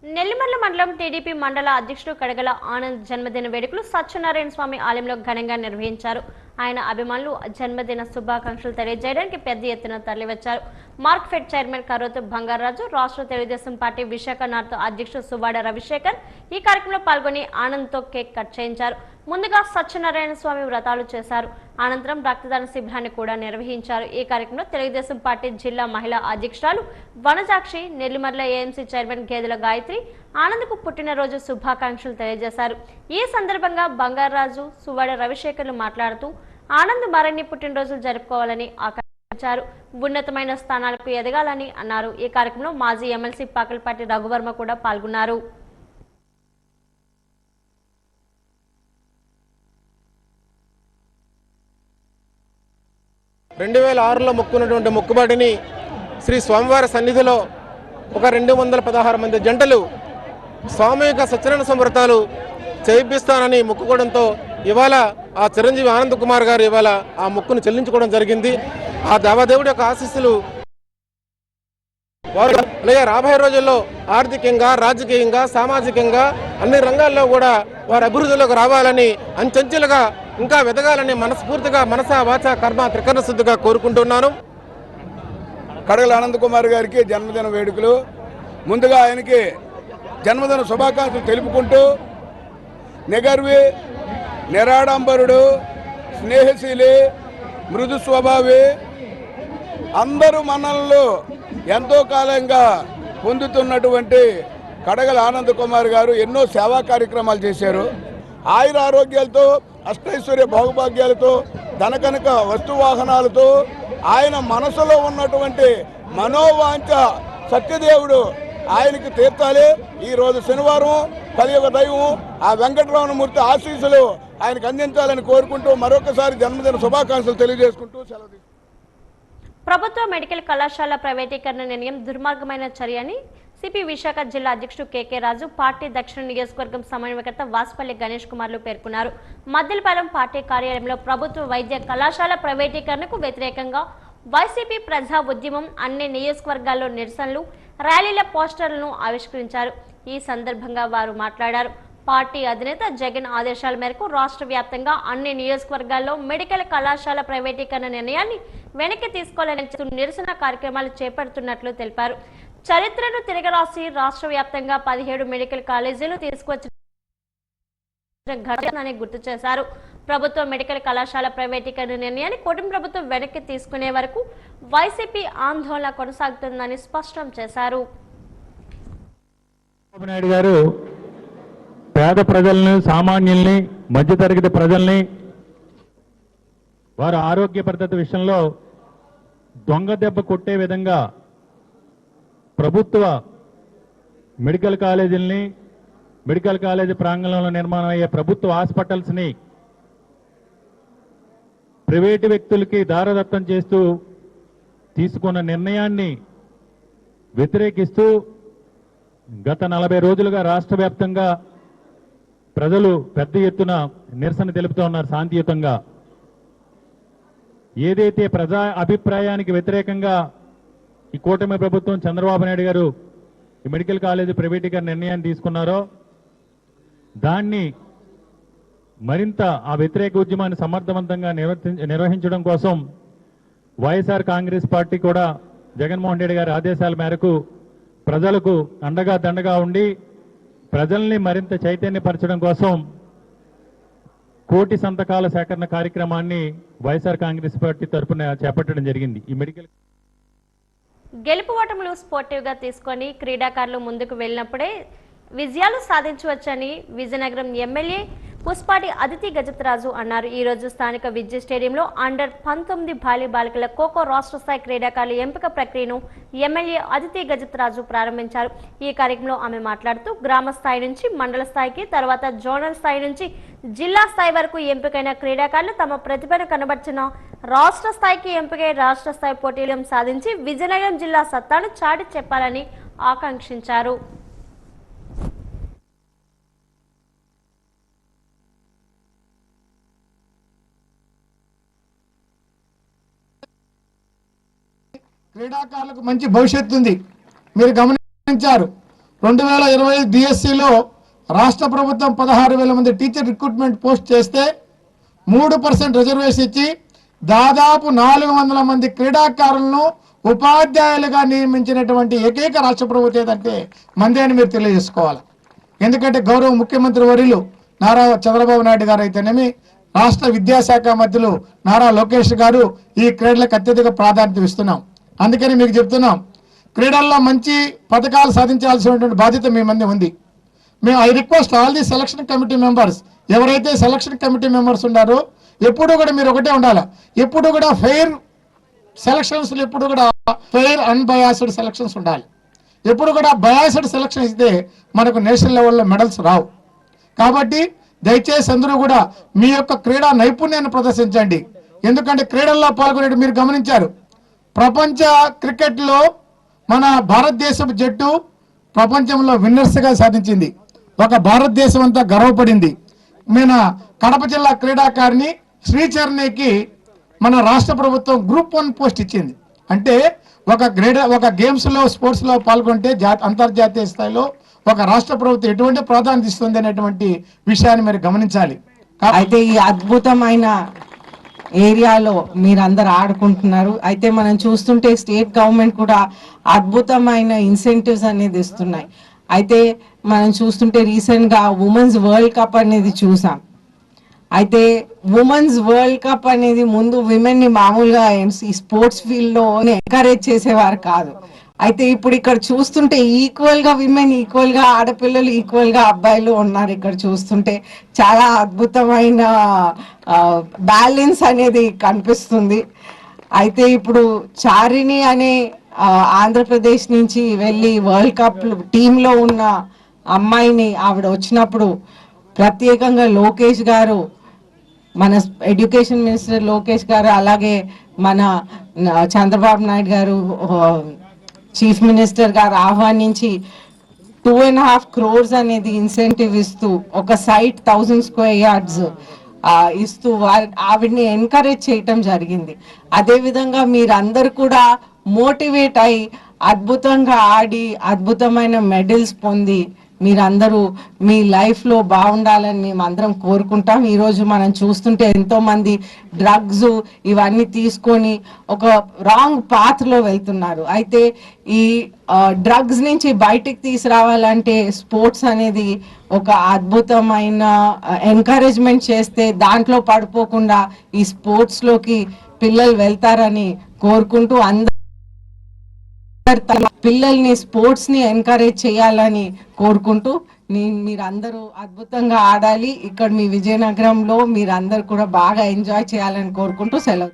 నెల్లిమర్ల మండలం టీడీపీ మండల అధ్యక్షుడు కడగల ఆనంద్ జన్మదిన వేడుకలు సత్యనారాయణ స్వామి ఆలయంలో ఘనంగా నిర్వహించారు. ఆయన అభిమానులు జన్మదిన శుభాకాంక్షలు తెలియజేయడానికి పెద్ద ఎత్తున తరలివచ్చారు. మార్క్ఫెడ్ చైర్మన్ కరోతు బంగారాజు, రాష్ట్ర తెలుగుదేశం పార్టీ విశాఖ నార్త్ అధ్యక్షుడు సుబాడ రవిశేఖర్ ఈ కార్యక్రమంలో పాల్గొని ఆనంద్తో కేక్ కట్ చేయించారు. ముందుగా సత్యనారాయణ స్వామి వ్రతాలు చేశారు. అనంతరం రక్తదాన శిబిరాన్ని కూడా నిర్వహించారు. ఈ కార్యక్రమంలో తెలుగుదేశం పార్టీ జిల్లా మహిళా అధ్యక్షురాలు వనజాక్షి, నెల్లిమర్ల ఏఎంసీ చైర్మన్ గేదెల గాయత్రి ఆనంద్కు పుట్టినరోజు శుభాకాంక్షలు తెలియజేశారు. ఈ సందర్భంగా బంగారాజు, సువాడ రవిశేఖర్లు మాట్లాడుతూ ఆనంద్ మరిన్ని పుట్టినరోజులు జరుపుకోవాలని ఆకాంక్షించారు. ఉన్నతమైన స్థానాలకు ఎదగాలని అన్నారు. ఈ కార్యక్రమంలో మాజీ ఎమ్మెల్సీ పాకలపాటి రఘువర్మ కూడా పాల్గొన్నారు. 2006లో మొక్కున్నటువంటి మొక్కుబడిని శ్రీ స్వామివారి సన్నిధిలో ఒక 216 మంది జంటలు సామూహిక సత్యనారాయణ సంవ్రతాలు చేయిస్తానని మొక్కుకోవడంతో ఇవాళ ఆ చిరంజీవి ఆనంద్ కుమార్ గారు ఇవాళ ఆ మొక్కును చెల్లించుకోవడం జరిగింది. ఆ దేవదేవుడి యొక్క ఆశీస్సులు వారు అలాగే రాబోయే రోజుల్లో ఆర్థికంగా, రాజకీయంగా, సామాజికంగా అన్ని రంగాల్లో కూడా వారు అభివృద్ధిలోకి రావాలని, అంచెంచెలుగా ఇంకా వెదగాలని మనస్ఫూర్తిగా మనసా వాచ కర్మ త్రికరణ శుద్ధిగా కోరుకుంటున్నాను. కడగల ఆనంద్ కుమార్ గారికి జన్మదిన వేడుకలు. ముందుగా ఆయనకి జన్మదిన శుభాకాంక్షలు తెలుపుకుంటూ నిగర్వి, నిరాడంబరుడు, స్నేహశీలి, మృదు స్వభావి, అందరూ మన్ననలు ఎంతో కాలంగా పొందుతున్నటువంటి కడగల ఆనంద్ కుమార్ గారు ఎన్నో సేవా కార్యక్రమాలు చేశారు. ఆయుర ఆరోగ్యాలతో, అష్టైశ్వర్య భోగభాగ్యాలతో, ధనకనక వస్తువాహనాలతో ఆయన మనసులో ఉన్నటువంటి మనోవాంఛ సత్యదేవుడు ఆయనకి తీర్చాలి. ఈరోజు శనివారం కలియుగ దైవం ఆ వెంకటరమణమూర్తి ఆశీస్సులు ఆయనకు అందించాలని కోరుకుంటూ మరొకసారి జన్మదిన శుభాకాంక్షలు తెలియజేసుకుంటూ సెలవు. ప్రభుత్వ మెడికల్ కళాశాల ప్రైవేటీకరణ నిర్ణయం దుర్మార్గమైన చర్య అని సిపి విశాఖ జిల్లా అధ్యక్షుడు కేకే రాజు, పార్టీ దక్షిణ నియోజకవర్గం సమన్వయకర్త వాసుపల్లి గణేష్ కుమార్లు పేర్కొన్నారు. మద్దిలపాలెం పార్టీ కార్యాలయంలో ప్రభుత్వ వైద్య కళాశాల ప్రైవేటీకరణకు వ్యతిరేకంగా వైసీపీ ప్రజా ఉద్యమం అన్ని నియోజకవర్గాల్లో నిరసనలు, ర్యాలీల పోస్టర్లను ఆవిష్కరించారు. ఈ సందర్భంగా వారు మాట్లాడారు. పార్టీ అధినేత జగన్ ఆదేశాల మేరకు రాష్ట్ర వ్యాప్తంగా అన్ని నియోజకవర్గాల్లో మెడికల్ కళాశాల ప్రైవేటీకరణ నిర్ణయాన్ని వెనక్కి తీసుకోవాలని నిరసన కార్యక్రమాలు చేపడుతున్నట్లు తెలిపారు. చరిత్రను తిరగరాసి రాష్ట్ర వ్యాప్తంగా 17 మెడికల్ కాలేజీలు తీసుకొచ్చిన ఘటనని గుర్తు చేశారు. ప్రభుత్వ మెడికల్ కళాశాల ప్రైవేటీకరణ నిర్ణయాన్ని కూటమి ప్రభుత్వం వెనక్కి తీసుకునే వరకు వైసీపీ ఆందోళన కొనసాగుతుందని స్పష్టం చేశారు. నాయుడు గారు పేద ప్రజల్ని, సామాన్యుల్ని, మధ్యతరగతి ప్రజల్ని వారి ఆరోగ్య భద్రత విషయంలో దొంగ దెబ్బ కొట్టే విధంగా ప్రభుత్వ మెడికల్ కాలేజీల్ని, మెడికల్ కాలేజీ ప్రాంగణంలో నిర్మాణం అయ్యే ప్రభుత్వ హాస్పిటల్స్ని ప్రైవేటు వ్యక్తులకి దారదత్తం చేస్తూ తీసుకున్న నిర్ణయాన్ని వ్యతిరేకిస్తూ గత 40 రోజులుగా రాష్ట్ర వ్యాప్తంగా ప్రజలు పెద్ద ఎత్తున నిరసన తెలుపుతూ ఉన్నారు. శాంతియుతంగా ఏదైతే ప్రజా అభిప్రాయానికి వ్యతిరేకంగా ఈ కూటమి ప్రభుత్వం చంద్రబాబు నాయుడు గారు ఈ మెడికల్ కాలేజీ ప్రైవేటీకరణ నిర్ణయాన్ని తీసుకున్నారో దాన్ని మరింత ఆ వ్యతిరేక ఉద్యమాన్ని సమర్థవంతంగా నిర్వహించడం కోసం వైఎస్ఆర్ కాంగ్రెస్ పార్టీ కూడా జగన్మోహన్ రెడ్డి గారి ఆదేశాల మేరకు ప్రజలకు అండగా దండగా ఉండి ప్రజల్ని మరింత చైతన్యపరచడం కోసం 1 కోటి సంతకాల సేకరణ కార్యక్రమాన్ని వైఎస్ఆర్ కాంగ్రెస్ పార్టీ తరఫున చేపట్టడం జరిగింది. ఈ మెడికల్ గెలుపు ఓటములు స్పోర్టివ్ గా తీసుకొని క్రీడాకారులు ముందుకు వెళ్ళినప్పుడే విజయాలు సాధించవచ్చని విజయనగరం ఎమ్మెల్యే పుష్పాటి అదితి గజపతిరాజు అన్నారు. ఈ రోజు స్థానిక విద్యుత్ స్టేడియంలో అండర్-19 బాలికల ఖోఖో రాష్ట్ర స్థాయి క్రీడాకారుల ఎంపిక ప్రక్రియను ఎమ్మెల్యే అదితి గజపతిరాజు ప్రారంభించారు. ఈ కార్యక్రమంలో ఆమె మాట్లాడుతూ గ్రామ స్థాయి నుంచి మండల స్థాయికి, తర్వాత జోనల్ స్థాయి నుంచి జిల్లా స్థాయి వరకు ఎంపికైన క్రీడాకారులు తమ ప్రతిభను కనబర్చిన రాష్ట్ర స్థాయికి ఎంపికై రాష్ట్ర స్థాయి పోటీలను సాధించి విజయనగరం జిల్లా సత్తాను చాటి చెప్పాలని ఆకాంక్షించారు. క్రీడాకారులకు మంచి భవిష్యత్తు ఉంది. మీరు గమనించారు 2020 డిఎస్సిలో రాష్ట్ర ప్రభుత్వం 16,000 మంది టీచర్ రిక్రూట్మెంట్ పోస్ట్ చేస్తే 3% రిజర్వేషన్ ఇచ్చి దాదాపు 400 మంది క్రీడాకారులను ఉపాధ్యాయులుగా నియమించినటువంటి ఏకైక రాష్ట్ర ప్రభుత్వం ఏదంటే మందే అని మీరు తెలియజేసుకోవాలి. ఎందుకంటే గౌరవ ముఖ్యమంత్రి వర్యులు నారా చంద్రబాబు నాయుడు గారు అయితేనేమి, రాష్ట్ర విద్యాశాఖ మంత్రులు నారా లోకేష్ గారు ఈ క్రీడలకు అత్యధిక ప్రాధాన్యత ఇస్తున్నాం. అందుకని మీకు చెప్తున్నాం, క్రీడల్లో మంచి పథకాలు సాధించాల్సినటువంటి బాధ్యత మీ మంది ఉంది. మేము I request all the selection committee members, ఎవరైతే సెలక్షన్ కమిటీ మెంబర్స్ ఉన్నారో ఎప్పుడు కూడా మీరు ఒకటే ఉండాలి. ఎప్పుడు కూడా ఫెయిర్ సెలక్షన్స్, ఎప్పుడు కూడా ఫెయిర్ అన్బయాస్డ్ సెలక్షన్స్ ఉండాలి. ఎప్పుడు కూడా బయాస్డ్ సెలక్షన్ ఇస్తే మనకు నేషనల్ లెవెల్లో మెడల్స్ రావు. కాబట్టి దయచేసి అందరూ కూడా మీ యొక్క క్రీడా నైపుణ్యాన్ని ప్రదర్శించండి. ఎందుకంటే క్రీడల్లో పాల్గొనే మీరు గమనించారు, ప్రపంచ క్రికెట్లో మన భారతదేశపు జట్టు ప్రపంచంలో విన్నర్స్గా సాధించింది. ఒక భారతదేశం అంతా గర్వపడింది. మన కడప జిల్లా క్రీడాకారిణి శ్రీచరణికి మన రాష్ట్ర ప్రభుత్వం గ్రూప్ 1 పోస్ట్ ఇచ్చింది. అంటే ఒక గేమ్స్లో స్పోర్ట్స్లో పాల్గొంటే అంతర్జాతీయ స్థాయిలో ఒక రాష్ట్ర ప్రభుత్వం ఎటువంటి ప్రాధాన్యత ఇస్తుంది అనేటువంటి విషయాన్ని మీరు గమనించాలి. అయితే ఈ అద్భుతమైన ఏరియాలో మీరందరూ ఆడుకుంటున్నారు. అయితే మనం చూస్తుంటే స్టేట్ గవర్నమెంట్ కూడా అద్భుతమైన ఇన్సెంటివ్స్ అనేది ఇస్తున్నాయి. అయితే మనం చూస్తుంటే రీసెంట్గా ఉమెన్స్ వరల్డ్ కప్ అనేది చూసాం. అయితే ఉమెన్స్ వరల్డ్ కప్ అనేది ముందు విమెన్ని మామూలుగా ఈ స్పోర్ట్స్ ఫీల్డ్లో ఎంకరేజ్ చేసేవారు కాదు. అయితే ఇప్పుడు ఇక్కడ చూస్తుంటే ఈక్వల్గా విమెన్, ఈక్వల్గా ఆడపిల్లలు, ఈక్వల్గా అబ్బాయిలు ఉన్నారు. ఇక్కడ చూస్తుంటే చాలా అద్భుతమైన బ్యాలెన్స్ అనేది కనిపిస్తుంది. అయితే ఇప్పుడు చారిణి అనే ఆంధ్రప్రదేశ్ నుంచి వెళ్ళి వరల్డ్ కప్ టీంలో ఉన్న అమ్మాయిని ఆవిడ వచ్చినప్పుడు ప్రత్యేకంగా లోకేష్ గారు, మన ఎడ్యుకేషన్ మినిస్టర్ లోకేష్ గారు, అలాగే మన చంద్రబాబు నాయుడు గారు చీఫ్ మినిస్టర్ గారు ఆహ్వానించి 2.5 crores అనేది ఇన్సెంటివ్ ఇస్తూ ఒక సైట్ 1000 square yards ఇస్తూ ఆవిడ్ని ఎంకరేజ్ చేయటం జరిగింది. అదేవిధంగా మీరందరూ కూడా మోటివేట్ అయి అద్భుతంగా ఆడి అద్భుతమైన మెడల్స్ పొంది మీరందరూ మీ లైఫ్లో బాగుండాలని మేము అందరం కోరుకుంటాం. ఈరోజు మనం చూస్తుంటే ఎంతోమంది డ్రగ్స్ ఇవన్నీ తీసుకొని ఒక రాంగ్ పాత్లో వెళ్తున్నారు. అయితే ఈ డ్రగ్స్ నుంచి బయటికి తీసుకురావాలంటే స్పోర్ట్స్ అనేది ఒక అద్భుతమైన ఎంకరేజ్మెంట్ చేస్తే దాంట్లో పడిపోకుండా ఈ స్పోర్ట్స్లోకి పిల్లలు వెళ్తారని కోరుకుంటూ పిల్లల్ని స్పోర్ట్స్ ని ఎంకరేజ్ చేయాలని కోరుకుంటూ మీరందరూ అద్భుతంగా ఆడాలి. ఇక్కడ మీ విజయనగరంలో మీరందరూ కూడా బాగా ఎంజాయ్ చేయాలని కోరుకుంటూ సెలవు.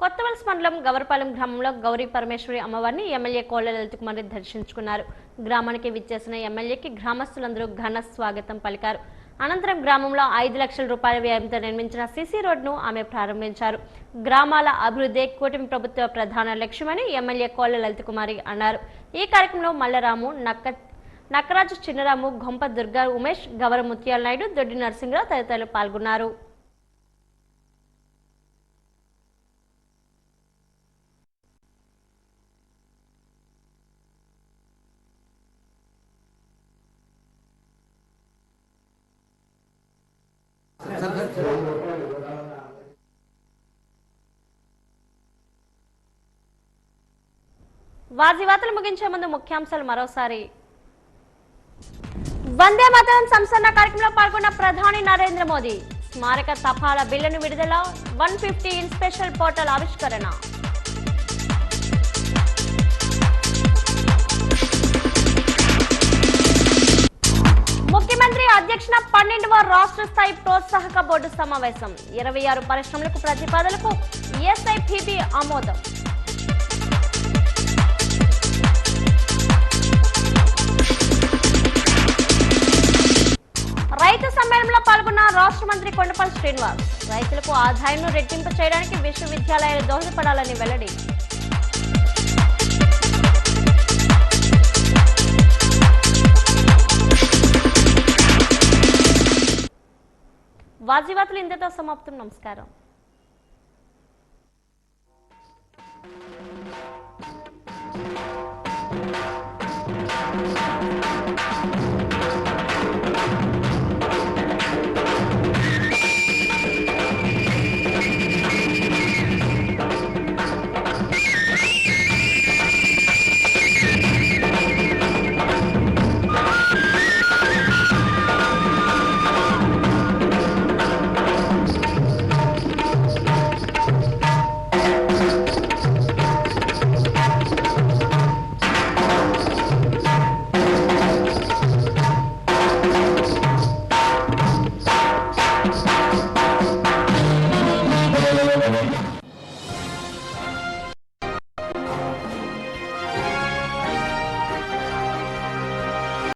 కొత్తవలస మండలం గవరపాలెం గ్రామంలో గౌరీ పరమేశ్వరి అమ్మవారిని ఎమ్మెల్యే కోళ్ల లలిత కుమార్ దర్శించుకున్నారు. గ్రామానికి విచ్చేసిన ఎమ్మెల్యేకి గ్రామస్తులందరూ ఘన స్వాగతం పలికారు. అనంతరం గ్రామంలో 5 లక్షల రూపాయల వ్యయంతో నిర్మించిన సిసి రోడ్ను ఆమె ప్రారంభించారు. గ్రామాల అభివృద్ధి కూటమి ప్రభుత్వ ప్రధాన లక్ష్యమని ఎమ్మెల్యే కోళ్ల లలిత కుమారి అన్నారు. ఈ కార్యక్రమంలో మల్లరాము, నక్కరాజు చిన్నరాము, గొంప దుర్గా ఉమేష్, గవర ముత్యాల నాయుడు, దొడ్డి నరసింహరావు తదితరులు పాల్గొన్నారు. వాజీవాతలు ముగించే ముందు ముఖ్యాంశాలు మరోసారి. వందే మాతరం సంస్మరణ కార్యక్రమంలో పాల్గొన్న ప్రధాని నరేంద్ర మోదీ. స్మారక తపాలా బిల్లును విడుదల, 150 ఇన్ స్పెషల్ పోర్టల్ ఆవిష్కరణ. ముఖ్యమంత్రి అధ్యక్షన 12వ రాష్ట్ర స్థాయి ప్రోత్సాహక బోర్డు సమావేశం. 26 పరిశ్రమలకు ప్రతిపాదనలకు ఎస్ఐపిబి ఆమోదం. రైతు సమ్మేళనంలో పాల్గొన్న రాష్ట్ర మంత్రి కొండపల్లి శ్రీనివాస్. రైతులకు ఆదాయాన్ని రెట్టింపు చేయడానికి విశ్వవిద్యాలయాలు దోహదపడాలని వెల్లడి. వాజీవాతులు ఇంతతో సమాప్తం. నమస్కారం.